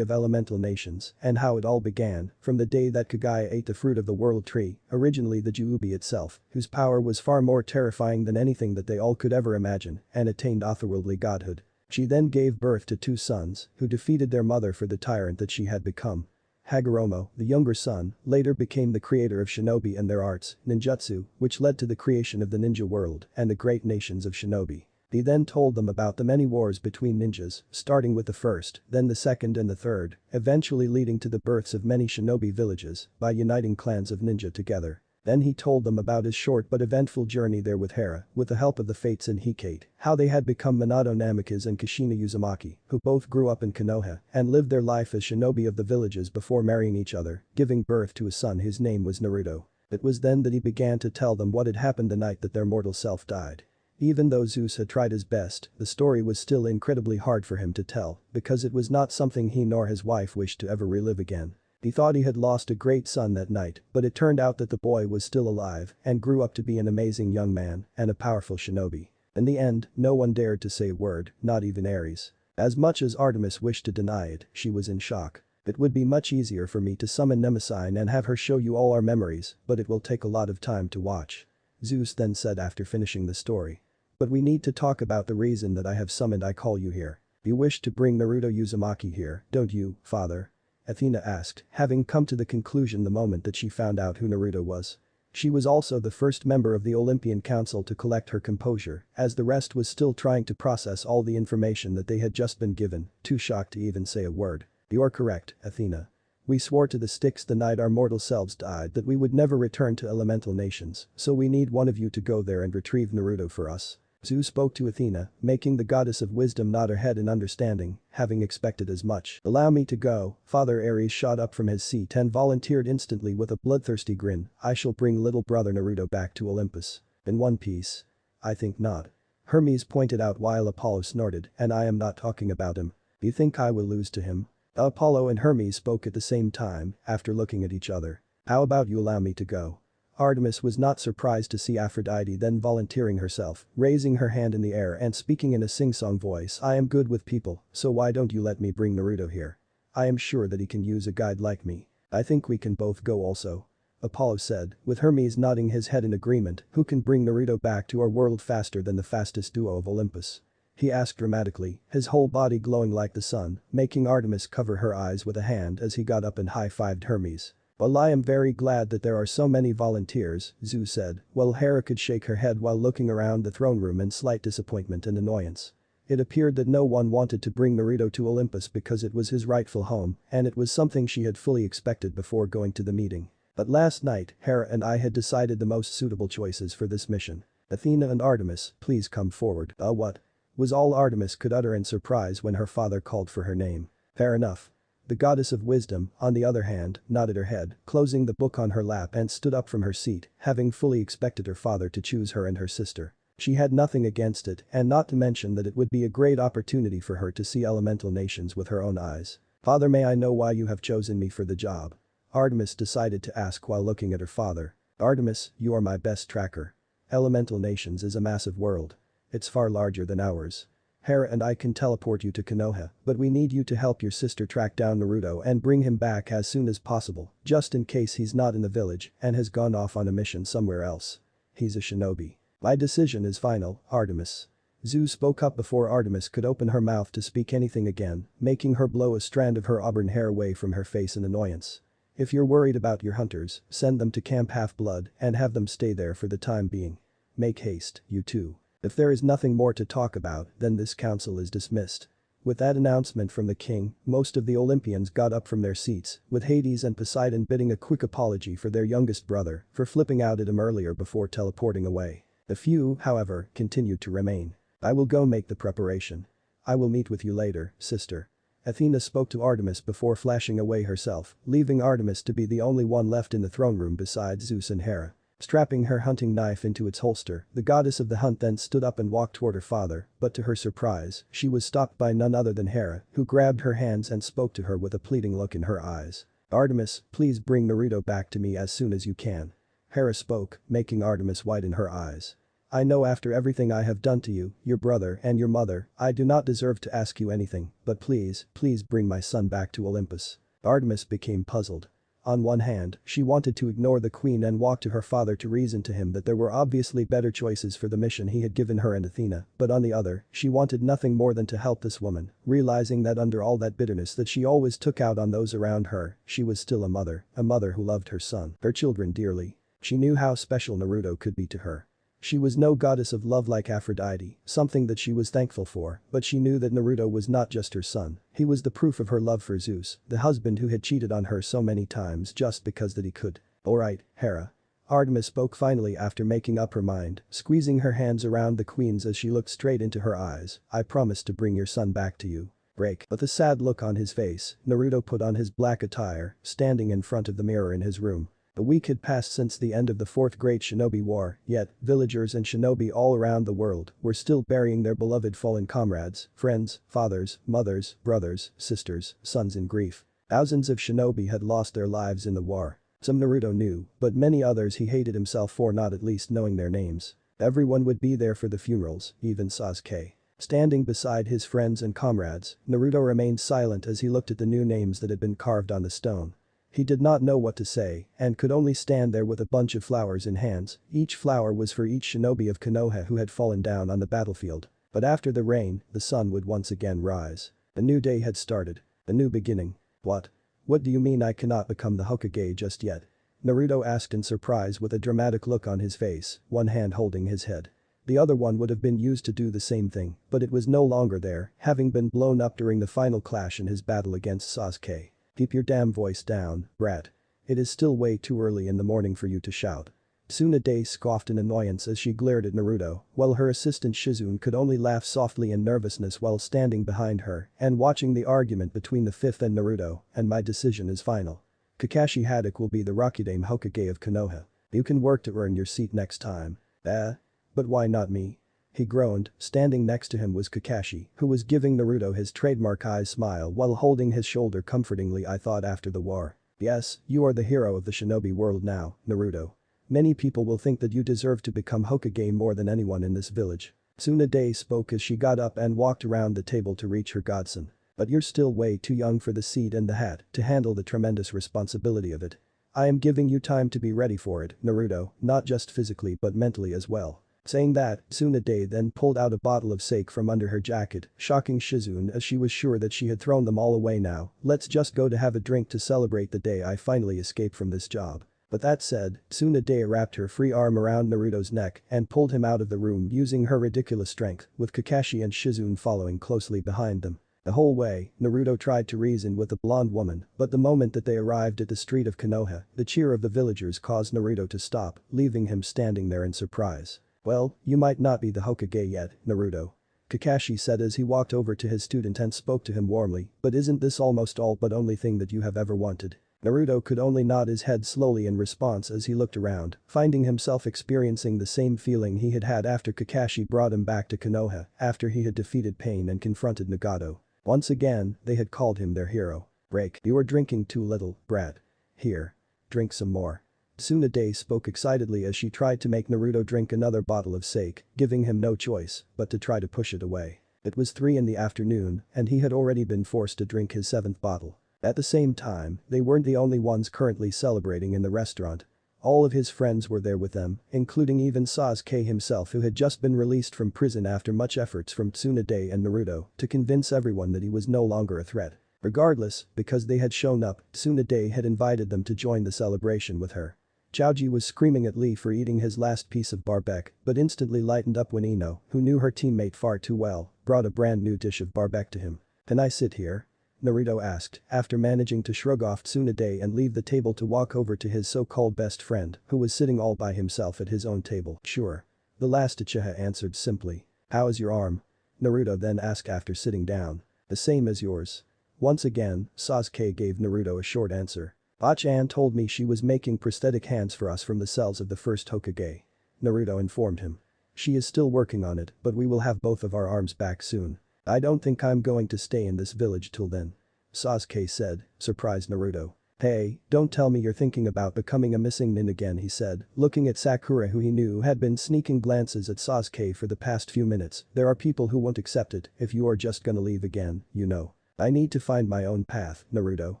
of elemental nations and how it all began from the day that Kagaya ate the fruit of the world tree, originally the Juubi itself, whose power was far more terrifying than anything that they all could ever imagine and attained otherworldly godhood. She then gave birth to 2 sons who defeated their mother for the tyrant that she had become. Hagoromo, the younger son, later became the creator of shinobi and their arts, ninjutsu, which led to the creation of the ninja world and the great nations of shinobi. He then told them about the many wars between ninjas, starting with the first, then the second and the third, eventually leading to the births of many shinobi villages by uniting clans of ninja together. Then he told them about his short but eventful journey there with Hera, with the help of the Fates and Hecate, how they had become Minato Namikaze and Kushina Uzumaki, who both grew up in Konoha and lived their life as shinobi of the villages before marrying each other, giving birth to a son whose name was Naruto. It was then that he began to tell them what had happened the night that their mortal self died. Even though Zeus had tried his best, the story was still incredibly hard for him to tell because it was not something he nor his wife wished to ever relive again. He thought he had lost a great son that night, but it turned out that the boy was still alive and grew up to be an amazing young man and a powerful shinobi. In the end, no one dared to say a word, not even Ares. As much as Artemis wished to deny it, she was in shock. It would be much easier for me to summon Mnemosyne and have her show you all our memories, but it will take a lot of time to watch. Zeus then said after finishing the story. But we need to talk about the reason that I have summoned I call you here. You wish to bring Naruto Uzumaki here, don't you, father? Athena asked, having come to the conclusion the moment that she found out who Naruto was. She was also the first member of the Olympian Council to collect her composure, as the rest was still trying to process all the information that they had just been given, too shocked to even say a word. You're correct, Athena. We swore to the Styx the night our mortal selves died that we would never return to elemental nations, so we need one of you to go there and retrieve Naruto for us. Zeus spoke to Athena, making the goddess of wisdom nod her head in understanding, having expected as much. Allow me to go, Father. Ares shot up from his seat and volunteered instantly with a bloodthirsty grin. I shall bring little brother Naruto back to Olympus. In one piece? I think not. Hermes pointed out while Apollo snorted, and I am not talking about him. You think I will lose to him? Apollo and Hermes spoke at the same time, after looking at each other. How about you allow me to go? Artemis was not surprised to see Aphrodite then volunteering herself, raising her hand in the air and speaking in a sing-song voice. I am good with people, so why don't you let me bring Naruto here? I am sure that he can use a guide like me. I think we can both go also. Apollo said, with Hermes nodding his head in agreement. Who can bring Naruto back to our world faster than the fastest duo of Olympus? He asked dramatically, his whole body glowing like the sun, making Artemis cover her eyes with a hand as he got up and high-fived Hermes. Well, I am very glad that there are so many volunteers, Zeus said, while Hera could shake her head while looking around the throne room in slight disappointment and annoyance. It appeared that no one wanted to bring Naruto to Olympus because it was his rightful home, and it was something she had fully expected before going to the meeting. But last night, Hera and I had decided the most suitable choices for this mission. Athena and Artemis, please come forward. What? Was all Artemis could utter in surprise when her father called for her name. Fair enough. The goddess of wisdom, on the other hand, nodded her head, closing the book on her lap and stood up from her seat, having fully expected her father to choose her and her sister. She had nothing against it, and not to mention that it would be a great opportunity for her to see elemental nations with her own eyes. "Father, may I know why you have chosen me for the job?" Artemis decided to ask while looking at her father. "Artemis, you are my best tracker. Elemental nations is a massive world. It's far larger than ours. Hera and I can teleport you to Konoha, but we need you to help your sister track down Naruto and bring him back as soon as possible, just in case he's not in the village and has gone off on a mission somewhere else. He's a shinobi. My decision is final, Artemis." Zeus spoke up before Artemis could open her mouth to speak anything again, making her blow a strand of her auburn hair away from her face in annoyance. "If you're worried about your hunters, send them to Camp Half-Blood and have them stay there for the time being. Make haste, you two. If there is nothing more to talk about, then this council is dismissed." With that announcement from the king, most of the Olympians got up from their seats, with Hades and Poseidon bidding a quick apology for their youngest brother for flipping out at him earlier before teleporting away. A few, however, continued to remain. "I will go make the preparation. I will meet with you later, sister." Athena spoke to Artemis before flashing away herself, leaving Artemis to be the only one left in the throne room besides Zeus and Hera. Strapping her hunting knife into its holster, the goddess of the hunt then stood up and walked toward her father, but to her surprise, she was stopped by none other than Hera, who grabbed her hands and spoke to her with a pleading look in her eyes. "Artemis, please bring Naruto back to me as soon as you can." Hera spoke, making Artemis widen her eyes. "I know after everything I have done to you, your brother and your mother, I do not deserve to ask you anything, but please bring my son back to Olympus." Artemis became puzzled. On one hand, she wanted to ignore the queen and walk to her father to reason to him that there were obviously better choices for the mission he had given her and Athena, but on the other, she wanted nothing more than to help this woman, realizing that under all that bitterness that she always took out on those around her, she was still a mother who loved her son, her children dearly. She knew how special Naruto could be to her. She was no goddess of love like Aphrodite, something that she was thankful for, but she knew that Naruto was not just her son, he was the proof of her love for Zeus, the husband who had cheated on her so many times just because that he could. "Alright, Hera." Artemis spoke finally after making up her mind, squeezing her hands around the queen's as she looked straight into her eyes. "I promise to bring your son back to you." Break. With a sad look on his face, Naruto put on his black attire, standing in front of the mirror in his room. A week had passed since the end of the Fourth Great Shinobi War, yet, villagers and shinobi all around the world were still burying their beloved fallen comrades, friends, fathers, mothers, brothers, sisters, sons in grief. Thousands of shinobi had lost their lives in the war. Some Naruto knew, but many others he hated himself for not at least knowing their names. Everyone would be there for the funerals, even Sasuke. Standing beside his friends and comrades, Naruto remained silent as he looked at the new names that had been carved on the stone. He did not know what to say and could only stand there with a bunch of flowers in hands. Each flower was for each shinobi of Konoha who had fallen down on the battlefield. But after the rain, the sun would once again rise. A new day had started. A new beginning. "What? What do you mean I cannot become the Hokage just yet?" Naruto asked in surprise with a dramatic look on his face, one hand holding his head. The other one would have been used to do the same thing, but it was no longer there, having been blown up during the final clash in his battle against Sasuke. "Keep your damn voice down, brat. It is still way too early in the morning for you to shout." Tsunade scoffed in annoyance as she glared at Naruto, while her assistant Shizune could only laugh softly in nervousness while standing behind her and watching the argument between the fifth and Naruto. "And my decision is final. Kakashi Haddock will be the Rakudame Hokage of Konoha. You can work to earn your seat next time." But why not me?" He groaned. Standing next to him was Kakashi, who was giving Naruto his trademark eyes smile while holding his shoulder comfortingly. "I thought after the war. Yes, you are the hero of the shinobi world now, Naruto. Many people will think that you deserve to become Hokage more than anyone in this village." Tsunade spoke as she got up and walked around the table to reach her godson. "But you're still way too young for the seat and the hat to handle the tremendous responsibility of it. I am giving you time to be ready for it, Naruto, not just physically but mentally as well." Saying that, Tsunade then pulled out a bottle of sake from under her jacket, shocking Shizune as she was sure that she had thrown them all away now. "Let's just go to have a drink to celebrate the day I finally escaped from this job." But that said, Tsunade wrapped her free arm around Naruto's neck and pulled him out of the room using her ridiculous strength, with Kakashi and Shizune following closely behind them. The whole way, Naruto tried to reason with the blonde woman, but the moment that they arrived at the street of Konoha, the cheer of the villagers caused Naruto to stop, leaving him standing there in surprise. "Well, you might not be the Hokage yet, Naruto. Kakashi said as he walked over to his student and spoke to him warmly, but isn't this almost all but only thing that you have ever wanted? Naruto could only nod his head slowly in response as he looked around, finding himself experiencing the same feeling he had had after Kakashi brought him back to Konoha after he had defeated Pain and confronted Nagato. Once again, they had called him their hero. Break, you are drinking too little, brat. Here. Drink some more. Tsunade spoke excitedly as she tried to make Naruto drink another bottle of sake, giving him no choice but to try to push it away. It was 3 in the afternoon and he had already been forced to drink his 7th bottle. At the same time, they weren't the only ones currently celebrating in the restaurant. All of his friends were there with them, including even Sasuke himself who had just been released from prison after much efforts from Tsunade and Naruto to convince everyone that he was no longer a threat. Regardless, because they had shown up, Tsunade had invited them to join the celebration with her. Chaoji was screaming at Lee for eating his last piece of barbecue, but instantly lightened up when Ino, who knew her teammate far too well, brought a brand new dish of barbecue to him. Can I sit here? Naruto asked, after managing to shrug off Tsunade and leave the table to walk over to his so-called best friend, who was sitting all by himself at his own table. Sure. The last Uchiha answered simply. How is your arm? Naruto then asked after sitting down. The same as yours. Once again, Sasuke gave Naruto a short answer. Ah-chan told me she was making prosthetic hands for us from the cells of the first Hokage. Naruto informed him. She is still working on it, but we will have both of our arms back soon. I don't think I'm going to stay in this village till then. Sasuke said, surprised Naruto. Hey, don't tell me you're thinking about becoming a missing nin again, he said, looking at Sakura who he knew had been sneaking glances at Sasuke for the past few minutes. There are people who won't accept it if you are just gonna leave again, you know. I need to find my own path, Naruto.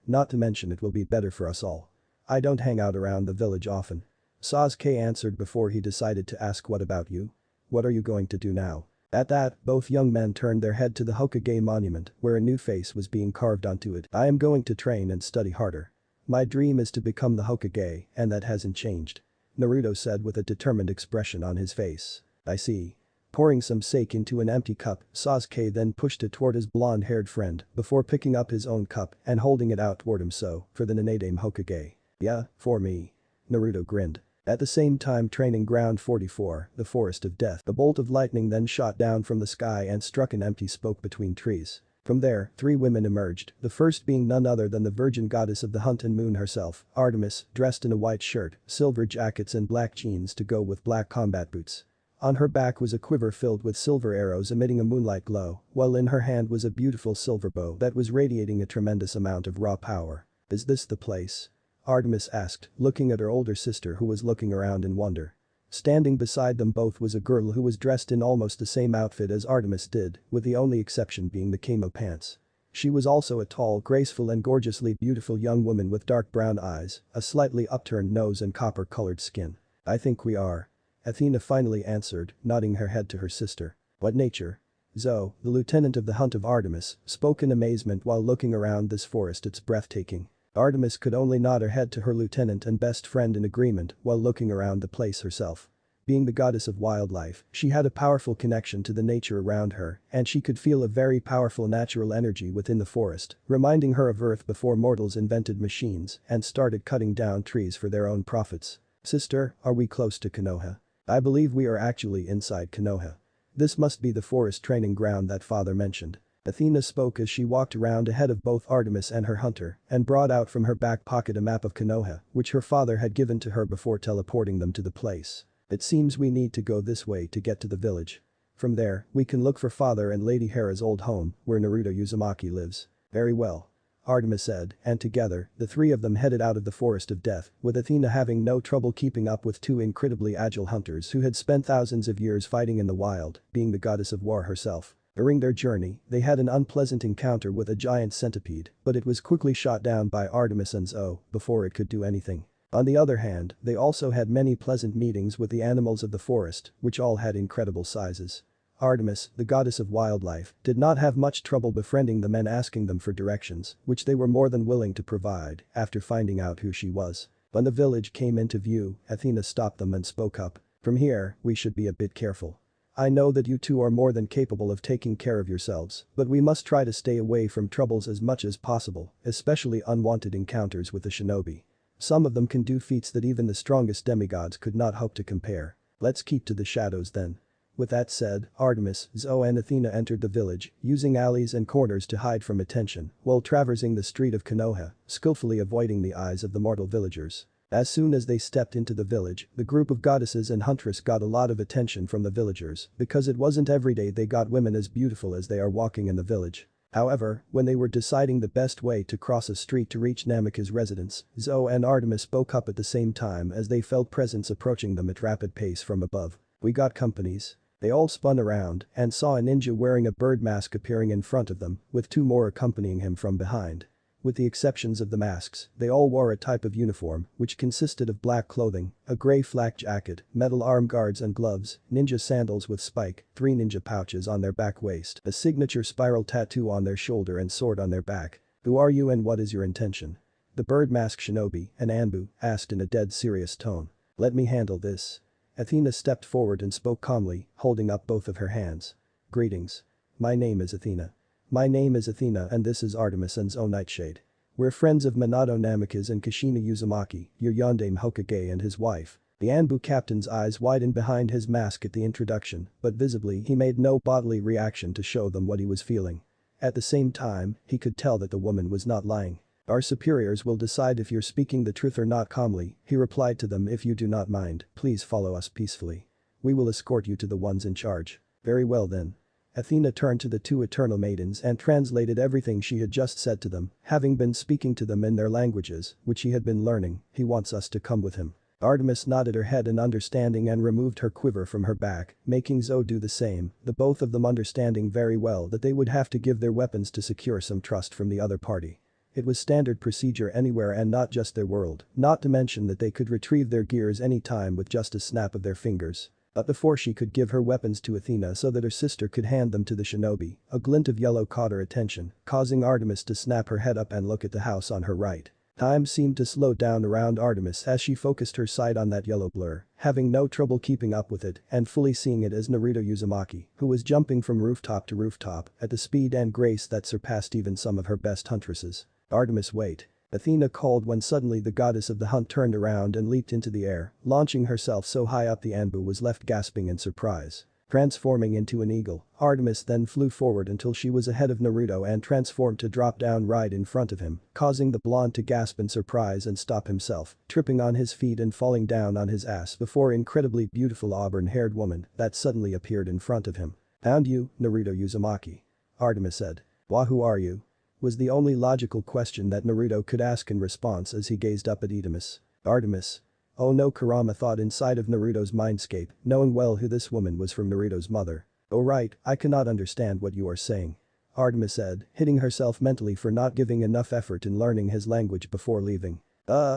Not to mention it will be better for us all. I don't hang out around the village often. Sasuke answered before he decided to ask what about you? What are you going to do now? At that, both young men turned their head to the Hokage monument where a new face was being carved onto it. I am going to train and study harder. My dream is to become the Hokage and that hasn't changed. Naruto said with a determined expression on his face. I see. Pouring some sake into an empty cup, Sasuke then pushed it toward his blonde-haired friend before picking up his own cup and holding it out toward him. So, for the Ninadame Hokage. Yeah, for me. Naruto grinned. At the same time training ground 44, the forest of death. A bolt of lightning then shot down from the sky and struck an empty spoke between trees. From there, 3 women emerged, the first being none other than the virgin goddess of the hunt and moon herself, Artemis, dressed in a white shirt, silver jackets and black jeans to go with black combat boots. On her back was a quiver filled with silver arrows emitting a moonlight glow, while in her hand was a beautiful silver bow that was radiating a tremendous amount of raw power. Is this the place? Artemis asked, looking at her older sister who was looking around in wonder. Standing beside them both was a girl who was dressed in almost the same outfit as Artemis did, with the only exception being the camo pants. She was also a tall, graceful and gorgeously beautiful young woman with dark brown eyes, a slightly upturned nose and copper-colored skin. I think we are. Athena finally answered, nodding her head to her sister. What nature? Zoe, the lieutenant of the Hunt of Artemis, spoke in amazement while looking around this forest. It's breathtaking. Artemis could only nod her head to her lieutenant and best friend in agreement while looking around the place herself. Being the goddess of wildlife, she had a powerful connection to the nature around her and she could feel a very powerful natural energy within the forest, reminding her of Earth before mortals invented machines and started cutting down trees for their own profits. Sister, are we close to Konoha? I believe we are actually inside Konoha. This must be the forest training ground that father mentioned. Athena spoke as she walked around ahead of both Artemis and her hunter and brought out from her back pocket a map of Konoha, which her father had given to her before teleporting them to the place. It seems we need to go this way to get to the village. From there, we can look for father and Lady Hera's old home, where Naruto Uzumaki lives. Very well. Artemis said, and together, the 3 of them headed out of the forest of death, with Athena having no trouble keeping up with 2 incredibly agile hunters who had spent thousands of years fighting in the wild, being the goddess of war herself. During their journey, they had an unpleasant encounter with a giant centipede, but it was quickly shot down by Artemis and Zoe before it could do anything. On the other hand, they also had many pleasant meetings with the animals of the forest, which all had incredible sizes. Artemis, the goddess of wildlife, did not have much trouble befriending the men asking them for directions, which they were more than willing to provide after finding out who she was. When the village came into view, Athena stopped them and spoke up. From here, we should be a bit careful. I know that you 2 are more than capable of taking care of yourselves, but we must try to stay away from troubles as much as possible, especially unwanted encounters with the shinobi. Some of them can do feats that even the strongest demigods could not hope to compare. Let's keep to the shadows then. With that said, Artemis, Zoe and Athena entered the village, using alleys and corners to hide from attention, while traversing the street of Konoha, skillfully avoiding the eyes of the mortal villagers. As soon as they stepped into the village, the group of goddesses and huntress got a lot of attention from the villagers because it wasn't every day they got women as beautiful as they are walking in the village. However, when they were deciding the best way to cross a street to reach Namika's residence, Zoe and Artemis spoke up at the same time as they felt presence approaching them at rapid pace from above. "We got companies." They all spun around and saw a ninja wearing a bird mask appearing in front of them, with two more accompanying him from behind. With the exceptions of the masks, they all wore a type of uniform, which consisted of black clothing, a grey flak jacket, metal arm guards and gloves, ninja sandals with spike, 3 ninja pouches on their back waist, a signature spiral tattoo on their shoulder and sword on their back. "Who are you and what is your intention?" The bird mask shinobi, an Anbu, asked in a dead serious tone. "Let me handle this." Athena stepped forward and spoke calmly, holding up both of her hands. "Greetings. My name is Athena. My name is Athena and this is Artemis and Zoe Nightshade. We're friends of Minato Namikaze and Kushina Uzumaki, your Yondaime Hokage and his wife." The Anbu captain's eyes widened behind his mask at the introduction, but visibly he made no bodily reaction to show them what he was feeling. At the same time, he could tell that the woman was not lying. "Our superiors will decide if you're speaking the truth or not calmly," he replied to them. "If you do not mind, please follow us peacefully. We will escort you to the ones in charge." "Very well then." Athena turned to the two eternal maidens and translated everything she had just said to them, having been speaking to them in their languages, which he had been learning. "He wants us to come with him." Artemis nodded her head in understanding and removed her quiver from her back, making Zoe do the same, the both of them understanding very well that they would have to give their weapons to secure some trust from the other party. It was standard procedure anywhere and not just their world, not to mention that they could retrieve their gears any time with just a snap of their fingers. But before she could give her weapons to Athena so that her sister could hand them to the shinobi, a glint of yellow caught her attention, causing Artemis to snap her head up and look at the house on her right. Time seemed to slow down around Artemis as she focused her sight on that yellow blur, having no trouble keeping up with it and fully seeing it as Naruto Uzumaki, who was jumping from rooftop to rooftop at the speed and grace that surpassed even some of her best huntresses. "Artemis, wait." Athena called when suddenly the goddess of the hunt turned around and leaped into the air, launching herself so high up the Anbu was left gasping in surprise. Transforming into an eagle, Artemis then flew forward until she was ahead of Naruto and transformed to drop down right in front of him, causing the blonde to gasp in surprise and stop himself, tripping on his feet and falling down on his ass before incredibly beautiful auburn-haired woman that suddenly appeared in front of him. "Found you, Naruto Uzumaki." Artemis said. "Who are you?" Was the only logical question that Naruto could ask in response as he gazed up at Artemis. "Artemis." Oh no, Kurama thought inside of Naruto's mindscape, knowing well who this woman was from Naruto's mother. "Oh right, I cannot understand what you are saying." Artemis said, hitting herself mentally for not giving enough effort in learning his language before leaving.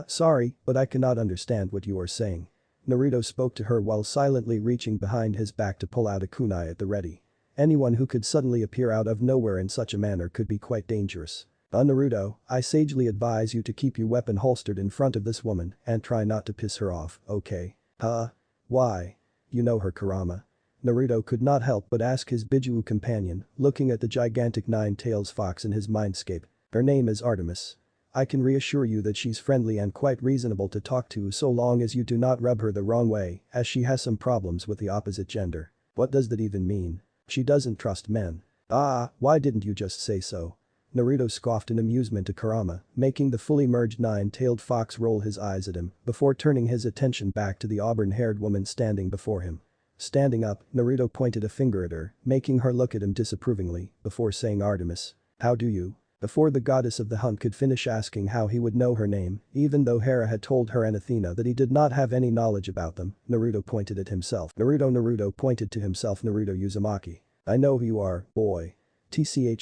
Sorry, but I cannot understand what you are saying." Naruto spoke to her while silently reaching behind his back to pull out a kunai at the ready. Anyone who could suddenly appear out of nowhere in such a manner could be quite dangerous. Naruto, I sagely advise you to keep your weapon holstered in front of this woman and try not to piss her off, okay? Why? You know her, Kurama." Naruto could not help but ask his Bijuu companion, looking at the gigantic nine-tails fox in his mindscape. "Her name is Artemis. I can reassure you that she's friendly and quite reasonable to talk to so long as you do not rub her the wrong way, as she has some problems with the opposite gender." "What does that even mean?" "She doesn't trust men." Why didn't you just say so?" Naruto scoffed in amusement to Kurama, making the fully merged nine-tailed fox roll his eyes at him before turning his attention back to the auburn-haired woman standing before him. Standing up, Naruto pointed a finger at her, making her look at him disapprovingly, before saying, "Artemis. How do you?" Before the goddess of the hunt could finish asking how he would know her name, even though Hera had told her and Athena that he did not have any knowledge about them, Naruto pointed at himself. Naruto pointed to himself. "Naruto Uzumaki. I know who you are, boy.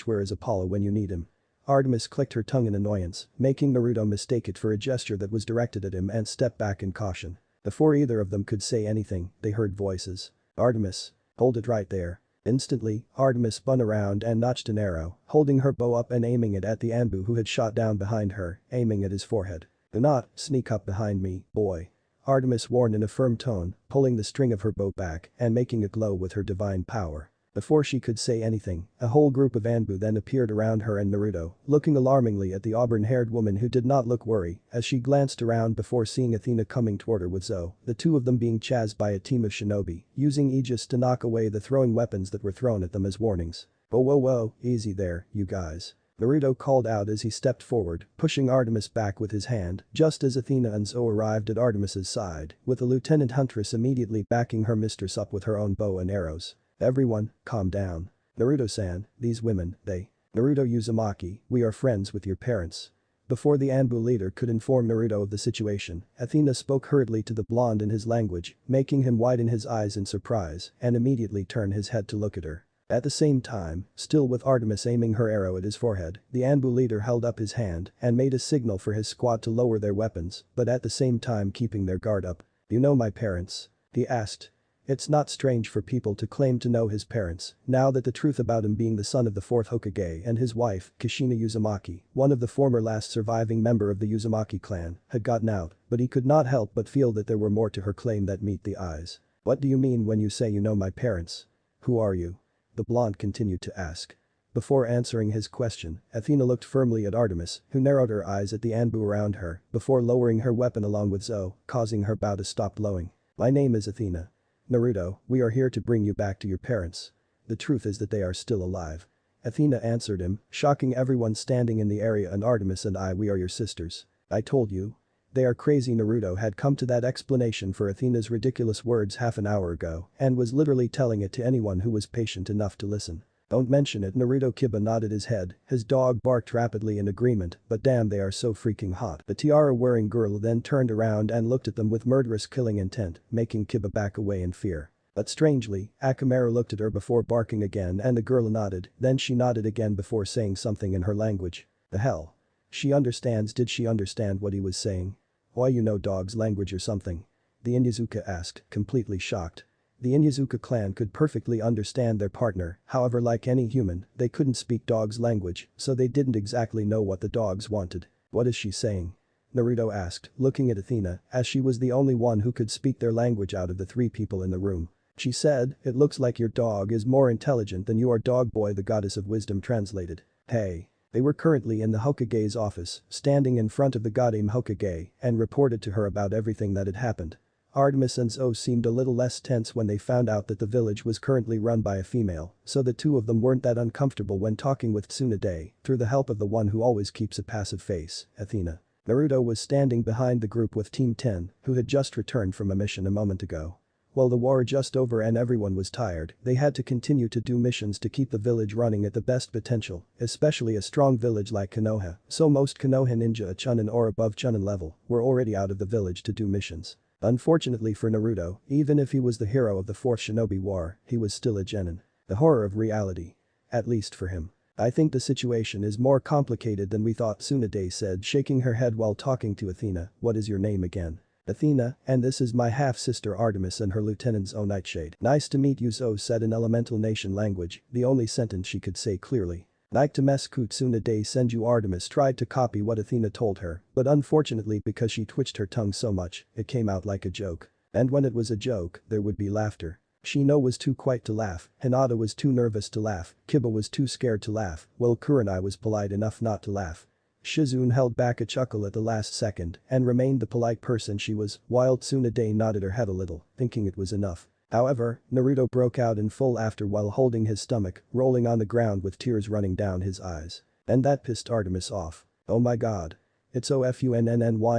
Where is Apollo when you need him?" Artemis clicked her tongue in annoyance, making Naruto mistake it for a gesture that was directed at him and step back in caution. Before either of them could say anything, they heard voices. "Artemis. Hold it right there." Instantly, Artemis spun around and notched an arrow, holding her bow up and aiming it at the Anbu who had shot down behind her, aiming at his forehead. "Do not sneak up behind me, boy." Artemis warned in a firm tone, pulling the string of her bow back and making it glow with her divine power. Before she could say anything, a whole group of Anbu then appeared around her and Naruto, looking alarmingly at the auburn-haired woman who did not look worried as she glanced around before seeing Athena coming toward her with Zoe, the two of them being chased by a team of shinobi, using Aegis to knock away the throwing weapons that were thrown at them as warnings. Whoa whoa whoa, easy there, you guys. Naruto called out as he stepped forward, pushing Artemis back with his hand, just as Athena and Zoe arrived at Artemis's side, with the lieutenant huntress immediately backing her mistress up with her own bow and arrows. Everyone, calm down. Naruto-san, these women, they. Naruto Uzumaki, we are friends with your parents. Before the Anbu leader could inform Naruto of the situation, Athena spoke hurriedly to the blonde in his language, making him widen his eyes in surprise and immediately turn his head to look at her. At the same time, still with Artemis aiming her arrow at his forehead, the Anbu leader held up his hand and made a signal for his squad to lower their weapons, but at the same time keeping their guard up. You know my parents? He asked. It's not strange for people to claim to know his parents, now that the truth about him being the son of the fourth Hokage and his wife, Kushina Uzumaki, one of the former last surviving member of the Uzumaki clan, had gotten out, but he could not help but feel that there were more to her claim that meet the eyes. What do you mean when you say you know my parents? Who are you? The blonde continued to ask. Before answering his question, Athena looked firmly at Artemis, who narrowed her eyes at the Anbu around her, before lowering her weapon along with Zoe, causing her bow to stop blowing. My name is Athena. Naruto, we are here to bring you back to your parents. The truth is that they are still alive. Athena answered him, shocking everyone standing in the area, and Artemis and we are your sisters. I told you. They are crazy. Naruto had come to that explanation for Athena's ridiculous words half an hour ago and was literally telling it to anyone who was patient enough to listen. Don't mention it. Naruto Kiba nodded his head, his dog barked rapidly in agreement, but damn, they are so freaking hot. The tiara-wearing girl then turned around and looked at them with murderous killing intent, making Kiba back away in fear. But strangely, Akamaru looked at her before barking again and the girl nodded, then she nodded again before saying something in her language. The hell? She understands. Did she understand what he was saying? Why, you know dog's language or something? The Inyazuka asked, completely shocked. The Inyazuka clan could perfectly understand their partner, however, like any human, they couldn't speak dog's language, so they didn't exactly know what the dogs wanted. What is she saying? Naruto asked, looking at Athena, as she was the only one who could speak their language out of the three people in the room. She said, it looks like your dog is more intelligent than you are, dog boy, the goddess of wisdom translated. Hey. They were currently in the Hokage's office, standing in front of the goddamn Hokage, and reported to her about everything that had happened. Artemis and Zoe seemed a little less tense when they found out that the village was currently run by a female, so the two of them weren't that uncomfortable when talking with Tsunade, through the help of the one who always keeps a passive face, Athena. Naruto was standing behind the group with Team 10, who had just returned from a mission a moment ago. While the war just over and everyone was tired, they had to continue to do missions to keep the village running at the best potential, especially a strong village like Konoha, so most Konoha ninja at Chunin or above Chunin level were already out of the village to do missions. Unfortunately for Naruto, even if he was the hero of the 4th Shinobi War, he was still a genin. The horror of reality. At least for him. I think the situation is more complicated than we thought, Tsunade said, shaking her head while talking to Athena. What is your name again? Athena, and this is my half-sister Artemis and her lieutenant Zoe Nightshade. Nice to meet you, Zoe said in Elemental Nation language, the only sentence she could say clearly. Like to mesku Tsunade send you. Artemis tried to copy what Athena told her, but unfortunately because she twitched her tongue so much, it came out like a joke. And when it was a joke, there would be laughter. Shino was too quiet to laugh, Hinata was too nervous to laugh, Kiba was too scared to laugh, while Kurenai was polite enough not to laugh. Shizune held back a chuckle at the last second and remained the polite person she was, while Tsunade nodded her head a little, thinking it was enough. However, Naruto broke out in full laughter while holding his stomach, rolling on the ground with tears running down his eyes. And that pissed Artemis off. Oh my god. It's OFUNNNY,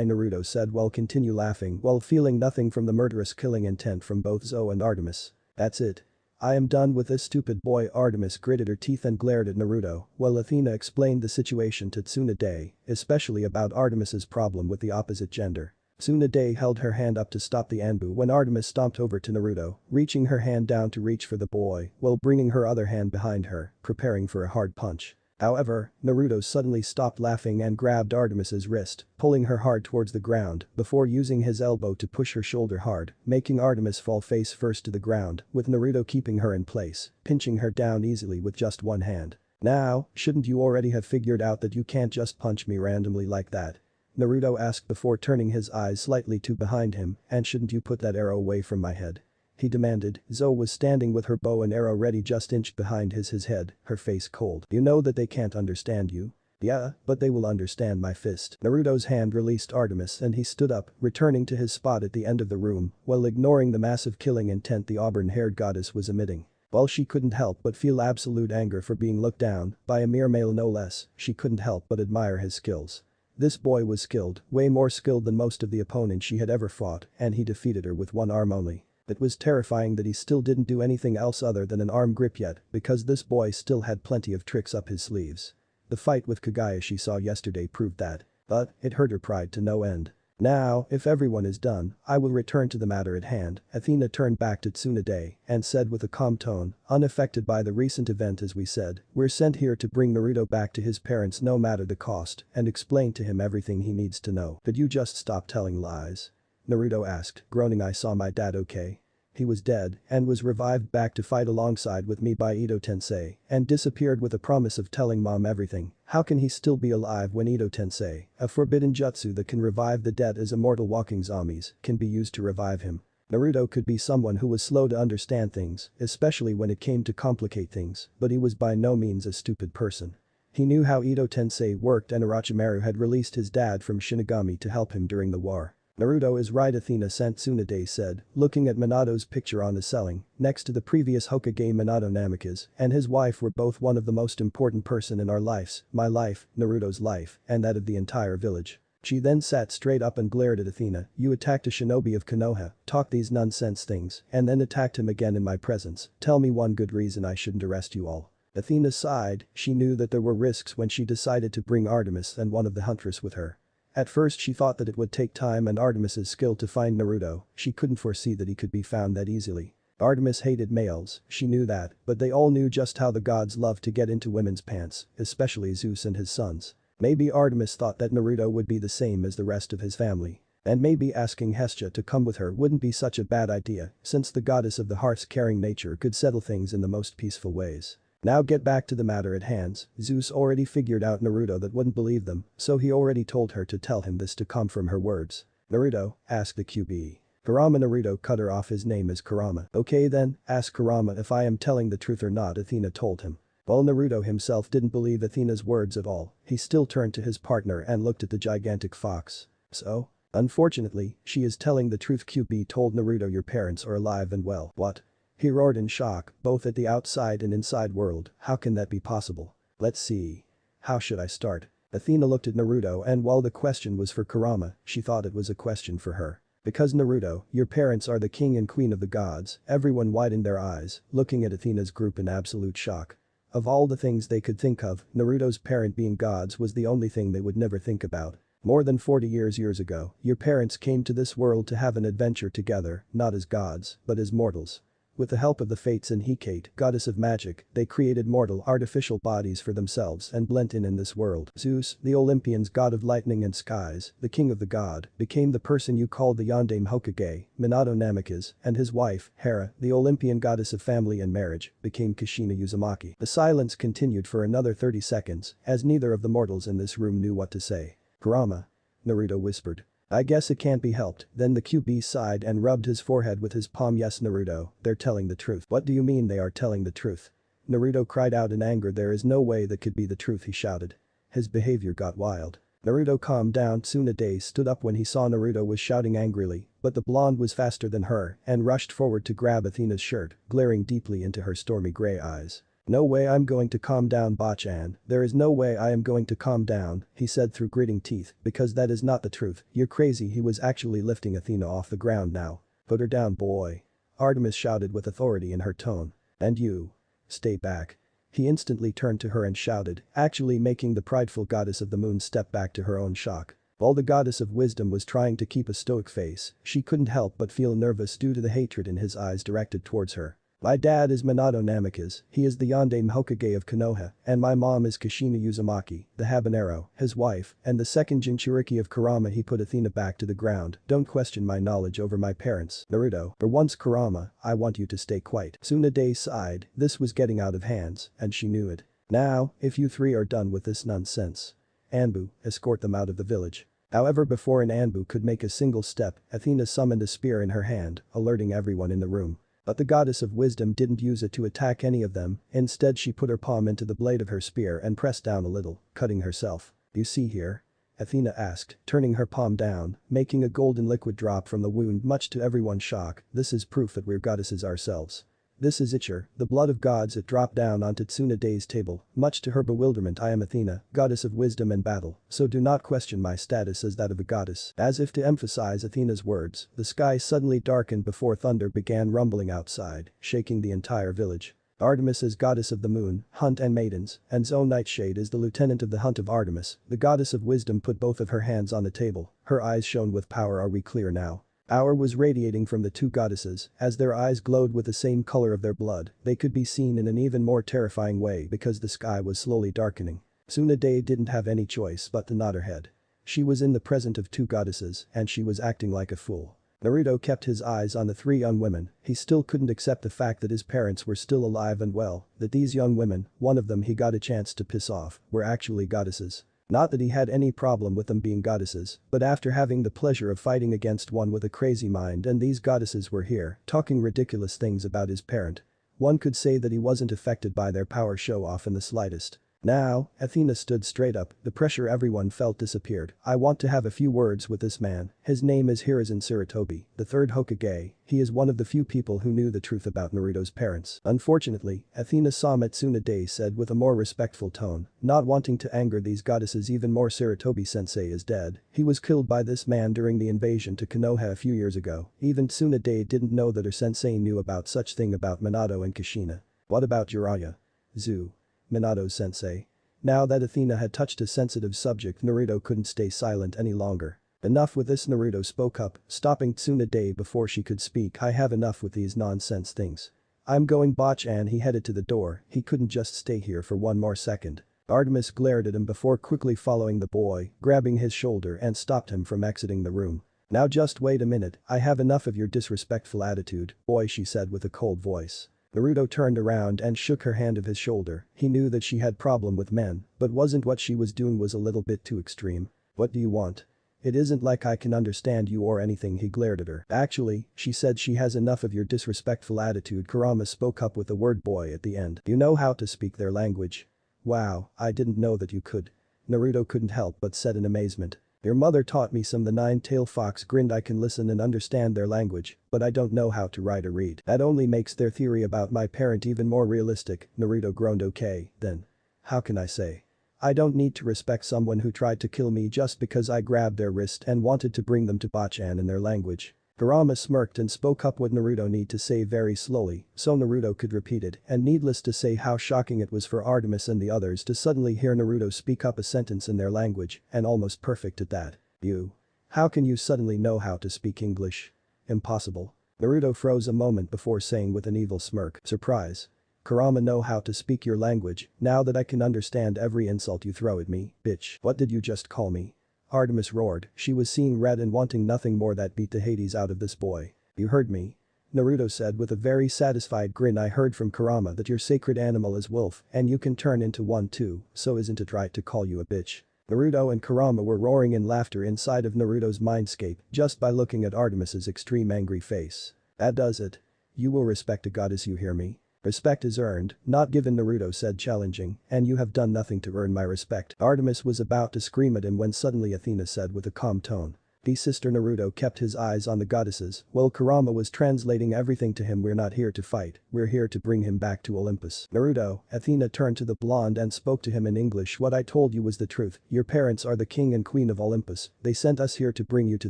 Naruto said while continue laughing while feeling nothing from the murderous killing intent from both Zoe and Artemis. That's it. I am done with this stupid boy. Artemis gritted her teeth and glared at Naruto while Athena explained the situation to Tsunade, especially about Artemis's problem with the opposite gender. Tsunade held her hand up to stop the Anbu when Artemis stomped over to Naruto, reaching her hand down to reach for the boy while bringing her other hand behind her, preparing for a hard punch. However, Naruto suddenly stopped laughing and grabbed Artemis's wrist, pulling her hard towards the ground before using his elbow to push her shoulder hard, making Artemis fall face first to the ground, with Naruto keeping her in place, pinching her down easily with just one hand. Now, shouldn't you already have figured out that you can't just punch me randomly like that? Naruto asked before turning his eyes slightly to behind him, and shouldn't you put that arrow away from my head? he demanded. Zoe was standing with her bow and arrow ready just inched behind his head, her face cold. You know that they can't understand you. Yeah, but they will understand my fist. Naruto's hand released Artemis and he stood up, returning to his spot at the end of the room, while ignoring the massive killing intent the auburn-haired goddess was emitting. While she couldn't help but feel absolute anger for being looked down, by a mere male no less, she couldn't help but admire his skills. This boy was skilled, way more skilled than most of the opponents she had ever fought, and he defeated her with one arm only. It was terrifying that he still didn't do anything else other than an arm grip yet, because this boy still had plenty of tricks up his sleeves. The fight with Kagaya she saw yesterday proved that. But, it hurt her pride to no end. Now, if everyone is done, I will return to the matter at hand. Athena turned back to Tsunade and said with a calm tone, unaffected by the recent event as we said, we're sent here to bring Naruto back to his parents no matter the cost and explain to him everything he needs to know. Could you just stop telling lies? Naruto asked, groaning. I saw my dad okay. He was dead and was revived back to fight alongside with me by Ito-tensei and disappeared with a promise of telling mom everything. How can he still be alive when Ito-tensei, a forbidden jutsu that can revive the dead as immortal walking zombies, can be used to revive him? Naruto could be someone who was slow to understand things, especially when it came to complicate things, but he was by no means a stupid person. He knew how Ito-tensei worked and Orochimaru had released his dad from Shinigami to help him during the war. Naruto is right, Athena sent Tsunade said, looking at Minato's picture on the ceiling, next to the previous Hokage Minato Namikaze and his wife were both one of the most important person in our lives, my life, Naruto's life, and that of the entire village. She then sat straight up and glared at Athena. You attacked a shinobi of Konoha, talked these nonsense things, and then attacked him again in my presence. Tell me one good reason I shouldn't arrest you all. Athena sighed, she knew that there were risks when she decided to bring Artemis and one of the hunters with her. At first she thought that it would take time and Artemis's skill to find Naruto, she couldn't foresee that he could be found that easily. Artemis hated males, she knew that, but they all knew just how the gods loved to get into women's pants, especially Zeus and his sons. Maybe Artemis thought that Naruto would be the same as the rest of his family. And maybe asking Hestia to come with her wouldn't be such a bad idea, since the goddess of the heart's caring nature could settle things in the most peaceful ways. Now get back to the matter at hand. Zeus already figured out Naruto that wouldn't believe them, so he already told her to tell him this to come from her words. Naruto? Asked the QB. Kurama. Naruto cut her off. His name is Kurama. Okay then, ask Kurama if I am telling the truth or not, Athena told him. While Naruto himself didn't believe Athena's words at all, he still turned to his partner and looked at the gigantic fox. So? Unfortunately, she is telling the truth. QB told Naruto. Your parents are alive and well. What? He roared in shock, both at the outside and inside world. How can that be possible? Let's see. How should I start? Athena looked at Naruto and while the question was for Kurama, she thought it was a question for her. Because Naruto, your parents are the king and queen of the gods. Everyone widened their eyes, looking at Athena's group in absolute shock. Of all the things they could think of, Naruto's parent being gods was the only thing they would never think about. More than 40 years ago, your parents came to this world to have an adventure together, not as gods, but as mortals. With the help of the Fates and Hecate, goddess of magic, they created mortal artificial bodies for themselves and blent in this world. Zeus, the Olympians, god of lightning and skies, the king of the god, became the person you called the Yondaime Hokage, Minato Namikaze, and his wife, Hera, the Olympian goddess of family and marriage, became Kushina Uzumaki. The silence continued for another 30 seconds, as neither of the mortals in this room knew what to say. Kurama? Naruto whispered. I guess it can't be helped. Then the QB sighed and rubbed his forehead with his palm. Yes, Naruto, they're telling the truth. What do you mean they are telling the truth? Naruto cried out in anger. There is no way that could be the truth, he shouted. His behavior got wild. Naruto calmed down. Tsunade stood up when he saw Naruto was shouting angrily, but the blonde was faster than her and rushed forward to grab Athena's shirt, glaring deeply into her stormy gray eyes. No way I'm going to calm down, Bachan. There is no way I am going to calm down, he said through gritting teeth, because that is not the truth. You're crazy. He was actually lifting Athena off the ground now. Put her down, boy. Artemis shouted with authority in her tone. And you. Stay back. He instantly turned to her and shouted, actually making the prideful goddess of the moon step back to her own shock. While the goddess of wisdom was trying to keep a stoic face, she couldn't help but feel nervous due to the hatred in his eyes directed towards her. My dad is Minato Namikaze, he is the Yondaime Hokage of Konoha, and my mom is Kushina Uzumaki, the habanero, his wife, and the second Jinchuriki of Kurama. He put Athena back to the ground. Don't question my knowledge over my parents, Naruto. For once, Kurama, I want you to stay quiet. Tsunade sighed. This was getting out of hands, and she knew it. Now, if you three are done with this nonsense. Anbu, escort them out of the village. However, before an Anbu could make a single step, Athena summoned a spear in her hand, alerting everyone in the room. But the goddess of wisdom didn't use it to attack any of them, instead she put her palm into the blade of her spear and pressed down a little, cutting herself. "You see here?" Athena asked, turning her palm down, making a golden liquid drop from the wound much to everyone's shock. "This is proof that we're goddesses ourselves. This is Itcher, the blood of gods." It dropped down onto Tsunade's table, much to her bewilderment. "I am Athena, goddess of wisdom and battle, so do not question my status as that of a goddess." As if to emphasize Athena's words, the sky suddenly darkened before thunder began rumbling outside, shaking the entire village. Artemis is goddess of the moon, hunt and maidens, and Zoe Nightshade is the lieutenant of the hunt of Artemis. The goddess of wisdom put both of her hands on the table, her eyes shone with power. "Are we clear now?" Power was radiating from the two goddesses, as their eyes glowed with the same color of their blood. They could be seen in an even more terrifying way because the sky was slowly darkening. Tsunade didn't have any choice but to nod her head. She was in the presence of two goddesses, and she was acting like a fool. Naruto kept his eyes on the three young women. He still couldn't accept the fact that his parents were still alive and well, that these young women, one of them he got a chance to piss off, were actually goddesses. Not that he had any problem with them being goddesses, but after having the pleasure of fighting against one with a crazy mind and these goddesses were here, talking ridiculous things about his parent. One could say that he wasn't affected by their power show-off in the slightest. Now, Athena stood straight up, the pressure everyone felt disappeared. "I want to have a few words with this man. His name is Hiruzen Sarutobi, the third Hokage. He is one of the few people who knew the truth about Naruto's parents." Unfortunately, Athena Tsunade said with a more respectful tone, not wanting to anger these goddesses even more. "Sarutobi-sensei is dead. He was killed by this man during the invasion to Konoha a few years ago." Even Tsunade didn't know that her sensei knew about such thing about Minato and Kushina. "What about Jiraiya?" "Zu. Minato's sensei." Now that Athena had touched a sensitive subject, Naruto couldn't stay silent any longer. "Enough with this." Naruto spoke up, stopping Tsunade before she could speak. "I have enough with these nonsense things. I'm going botch." And he headed to the door. He couldn't just stay here for one more second. Artemis glared at him before quickly following the boy, grabbing his shoulder and stopped him from exiting the room. "Now just wait a minute, I have enough of your disrespectful attitude, boy," she said with a cold voice. Naruto turned around and shook her hand of his shoulder. He knew that she had problem with men, but wasn't what she was doing was a little bit too extreme. "What do you want? It isn't like I can understand you or anything." He glared at her. "Actually," she said, "she has enough of your disrespectful attitude." Kurama spoke up with the word boy at the end. "You know how to speak their language?" "Wow, I didn't know that you could." Naruto couldn't help but said in amazement. "Your mother taught me some." The nine-tailed fox grinned. "I can listen and understand their language, but I don't know how to write or read." "That only makes their theory about my parent even more realistic." Naruto groaned. "Okay, then. How can I say? I don't need to respect someone who tried to kill me just because I grabbed their wrist and wanted to bring them to Bachan in their language." Kurama smirked and spoke up. "What Naruto need to say very slowly so Naruto could repeat it, and needless to say how shocking it was for Artemis and the others to suddenly hear Naruto speak up a sentence in their language, and almost perfect at that. "You. How can you suddenly know how to speak English? Impossible." Naruto froze a moment before saying with an evil smirk, "Surprise. Kurama know how to speak your language, now that I can understand every insult you throw at me, bitch." "What did you just call me?" Artemis roared. She was seeing red and wanting nothing more that beat the Hades out of this boy. "You heard me?" Naruto said with a very satisfied grin. "I heard from Kurama that your sacred animal is wolf and you can turn into one too, so isn't it right to call you a bitch?" Naruto and Kurama were roaring in laughter inside of Naruto's mindscape just by looking at Artemis's extreme angry face. "That does it. You will respect a goddess, you hear me? Respect is earned, not given," Naruto said challenging, "and you have done nothing to earn my respect." Artemis was about to scream at him when suddenly Athena said with a calm tone. His sister. Naruto kept his eyes on the goddesses while Kurama was translating everything to him. "We're not here to fight, we're here to bring him back to Olympus." "Naruto," Athena turned to the blonde and spoke to him in English. "What I told you was the truth. Your parents are the king and queen of Olympus. They sent us here to bring you to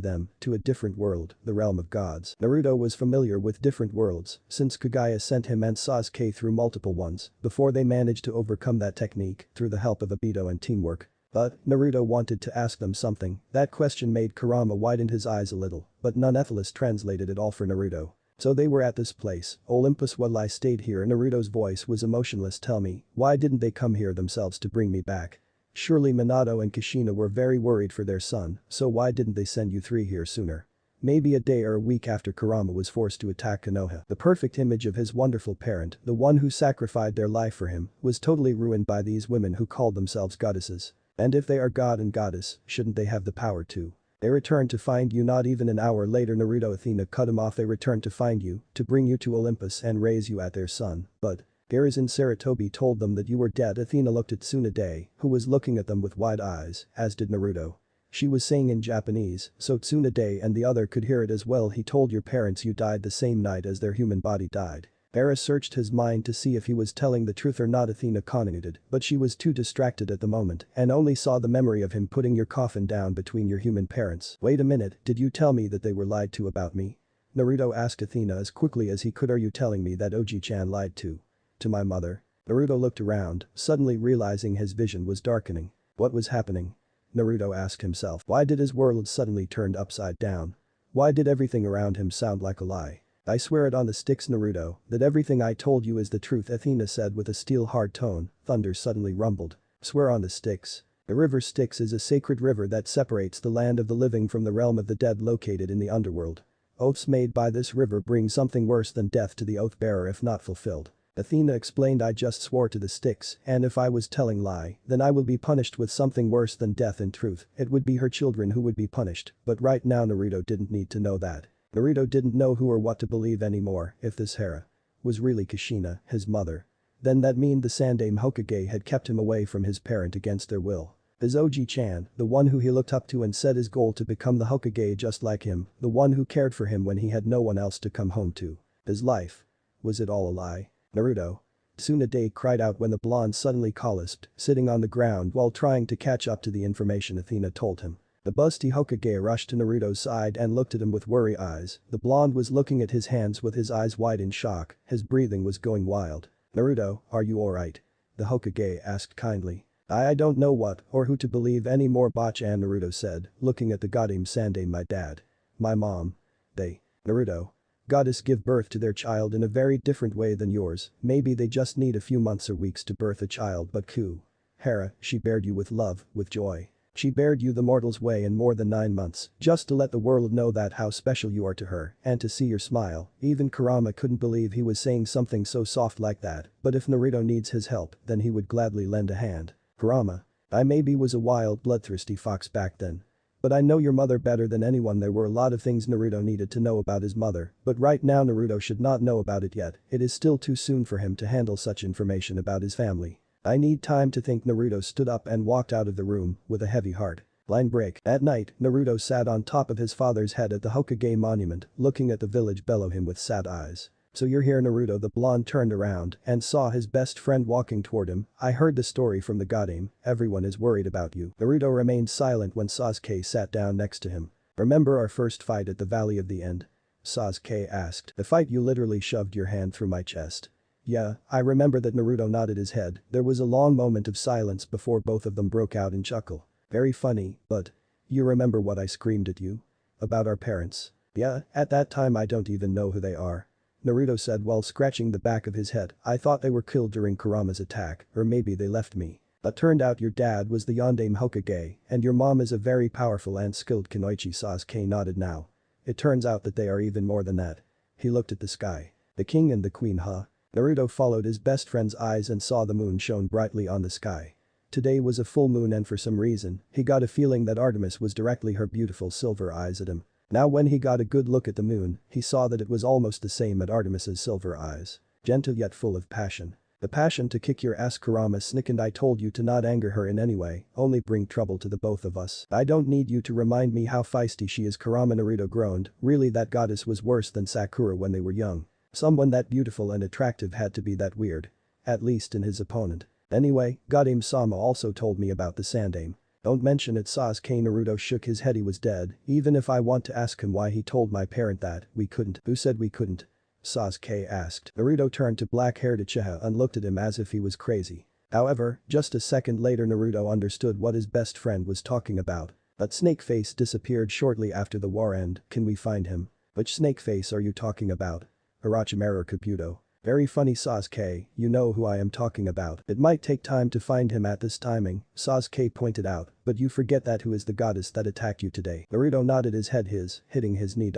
them, to a different world, the realm of gods." Naruto was familiar with different worlds since Kagaya sent him and Sasuke through multiple ones before they managed to overcome that technique through the help of Obito and teamwork. But Naruto wanted to ask them something. That question made Kurama widen his eyes a little, but nonetheless translated it all for Naruto. "So they were at this place, Olympus, while I stayed here." Naruto's voice was emotionless. "Tell me, why didn't they come here themselves to bring me back? Surely Minato and Kushina were very worried for their son, so why didn't they send you three here sooner?" Maybe a day or a week after Kurama was forced to attack Konoha. The perfect image of his wonderful parent, the one who sacrificed their life for him, was totally ruined by these women who called themselves goddesses. And if they are god and goddess, shouldn't they have the power too? They returned to find you not even an hour later Naruto Athena cut him off they returned to find you, to bring you to Olympus and raise you as their son, but Garrison Saratobi told them that you were dead Athena looked at Tsunade, who was looking at them with wide eyes, as did Naruto. She was saying in Japanese, so Tsunade and the other could hear it as well he told your parents you died the same night as their human body died. Era searched his mind to see if he was telling the truth or not Athena continued, but she was too distracted at the moment and only saw the memory of him putting your coffin down between your human parents. Wait a minute, did you tell me that they were lied to about me? Naruto asked Athena as quickly as he could are you telling me that Oji-chan lied to my mother? Naruto looked around, suddenly realizing his vision was darkening. What was happening? Naruto asked himself. Why did his world suddenly turn upside down? Why did everything around him sound like a lie? I swear it on the sticks Naruto, that everything I told you is the truth Athena said with a steel-hard tone, thunder suddenly rumbled. Swear on the Styx. The river Styx is a sacred river that separates the land of the living from the realm of the dead located in the underworld. Oaths made by this river bring something worse than death to the oath-bearer if not fulfilled. Athena explained I just swore to the Styx and if I was telling lie, then I will be punished with something worse than death in truth, it would be her children who would be punished, but right now Naruto didn't need to know that. Naruto didn't know who or what to believe anymore if this Hera was really Kushina, his mother. Then that mean the Sandaime Hokage had kept him away from his parent against their will. This Oji-chan, the one who he looked up to and set his goal to become the Hokage just like him, the one who cared for him when he had no one else to come home to. His life. Was it all a lie? Naruto. Tsunade cried out when the blonde suddenly collapsed, sitting on the ground while trying to catch up to the information Athena told him. The busty Hokage rushed to Naruto's side and looked at him with worry eyes, the blonde was looking at his hands with his eyes wide in shock, his breathing was going wild. Naruto, are you alright? The Hokage asked kindly. I don't know what or who to believe anymore Bachan Naruto said, looking at the goddamn Sandaime my dad. My mom. They. Naruto. Goddess give birth to their child in a very different way than yours, maybe they just need a few months or weeks to birth a child but Hera, she bared you with love, with joy. She bared you the mortal's way in more than 9 months, just to let the world know that how special you are to her, and to see your smile, even Kurama couldn't believe he was saying something so soft like that, but if Naruto needs his help, then he would gladly lend a hand. Kurama. I maybe was a wild bloodthirsty fox back then. But I know your mother better than anyone there were a lot of things Naruto needed to know about his mother, but right now Naruto should not know about it yet, it is still too soon for him to handle such information about his family. I need time to think Naruto stood up and walked out of the room, with a heavy heart. Line break. At night, Naruto sat on top of his father's head at the Hokage monument, looking at the village below him with sad eyes. So you're here Naruto the blonde turned around and saw his best friend walking toward him, I heard the story from the Goddamn, everyone is worried about you. Naruto remained silent when Sasuke sat down next to him. Remember our first fight at the Valley of the End? Sasuke asked. The fight you literally shoved your hand through my chest. Yeah, I remember that Naruto nodded his head, there was a long moment of silence before both of them broke out in chuckle. Very funny, but. You remember what I screamed at you? About our parents. Yeah, at that time I don't even know who they are. Naruto said while scratching the back of his head, I thought they were killed during Kurama's attack, or maybe they left me. But turned out your dad was the Yondaime Hokage, and your mom is a very powerful and skilled kunoichi Sasuke nodded now. It turns out that they are even more than that. He looked at the sky. The king and the queen huh? Naruto followed his best friend's eyes and saw the moon shone brightly on the sky. Today was a full moon and for some reason, he got a feeling that Artemis was directly her beautiful silver eyes at him. Now when he got a good look at the moon, he saw that it was almost the same at Artemis's silver eyes. Gentle yet full of passion. The passion to kick your ass Kurama snickened I told you to not anger her in any way, only bring trouble to the both of us. I don't need you to remind me how feisty she is Kurama Naruto groaned, really that goddess was worse than Sakura when they were young. Someone that beautiful and attractive had to be that weird. At least in his opponent. Anyway, Goddamn-sama also told me about the Sandaime. Don't mention it Sasuke Naruto shook his head he was dead, even if I want to ask him why he told my parent that, we couldn't. Who said we couldn't? Sasuke asked. Naruto turned to black-haired Uchiha and looked at him as if he was crazy. However, just a second later Naruto understood what his best friend was talking about. That snake face disappeared shortly after the war end, can we find him? Which snake face are you talking about? Orochimaru Kabuto. Very funny Sasuke, you know who I am talking about. It might take time to find him at this timing, Sasuke pointed out, but you forget that who is the goddess that attacked you today. Naruto nodded his head hitting his knee.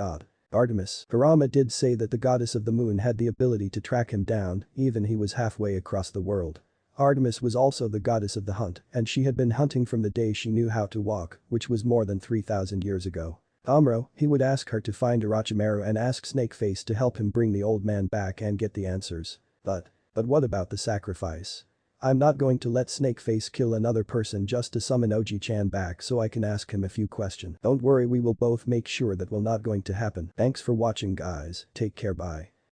Artemis. Kurama did say that the goddess of the moon had the ability to track him down, even he was halfway across the world. Artemis was also the goddess of the hunt, and she had been hunting from the day she knew how to walk, which was more than 3,000 years ago. Amuro, he would ask her to find Orochimaru and ask Snakeface to help him bring the old man back and get the answers. But what about the sacrifice? I'm not going to let Snakeface kill another person just to summon Oji-chan back so I can ask him a few questions. Don't worry, we will both make sure that will not going to happen. Thanks for watching guys, take care, bye.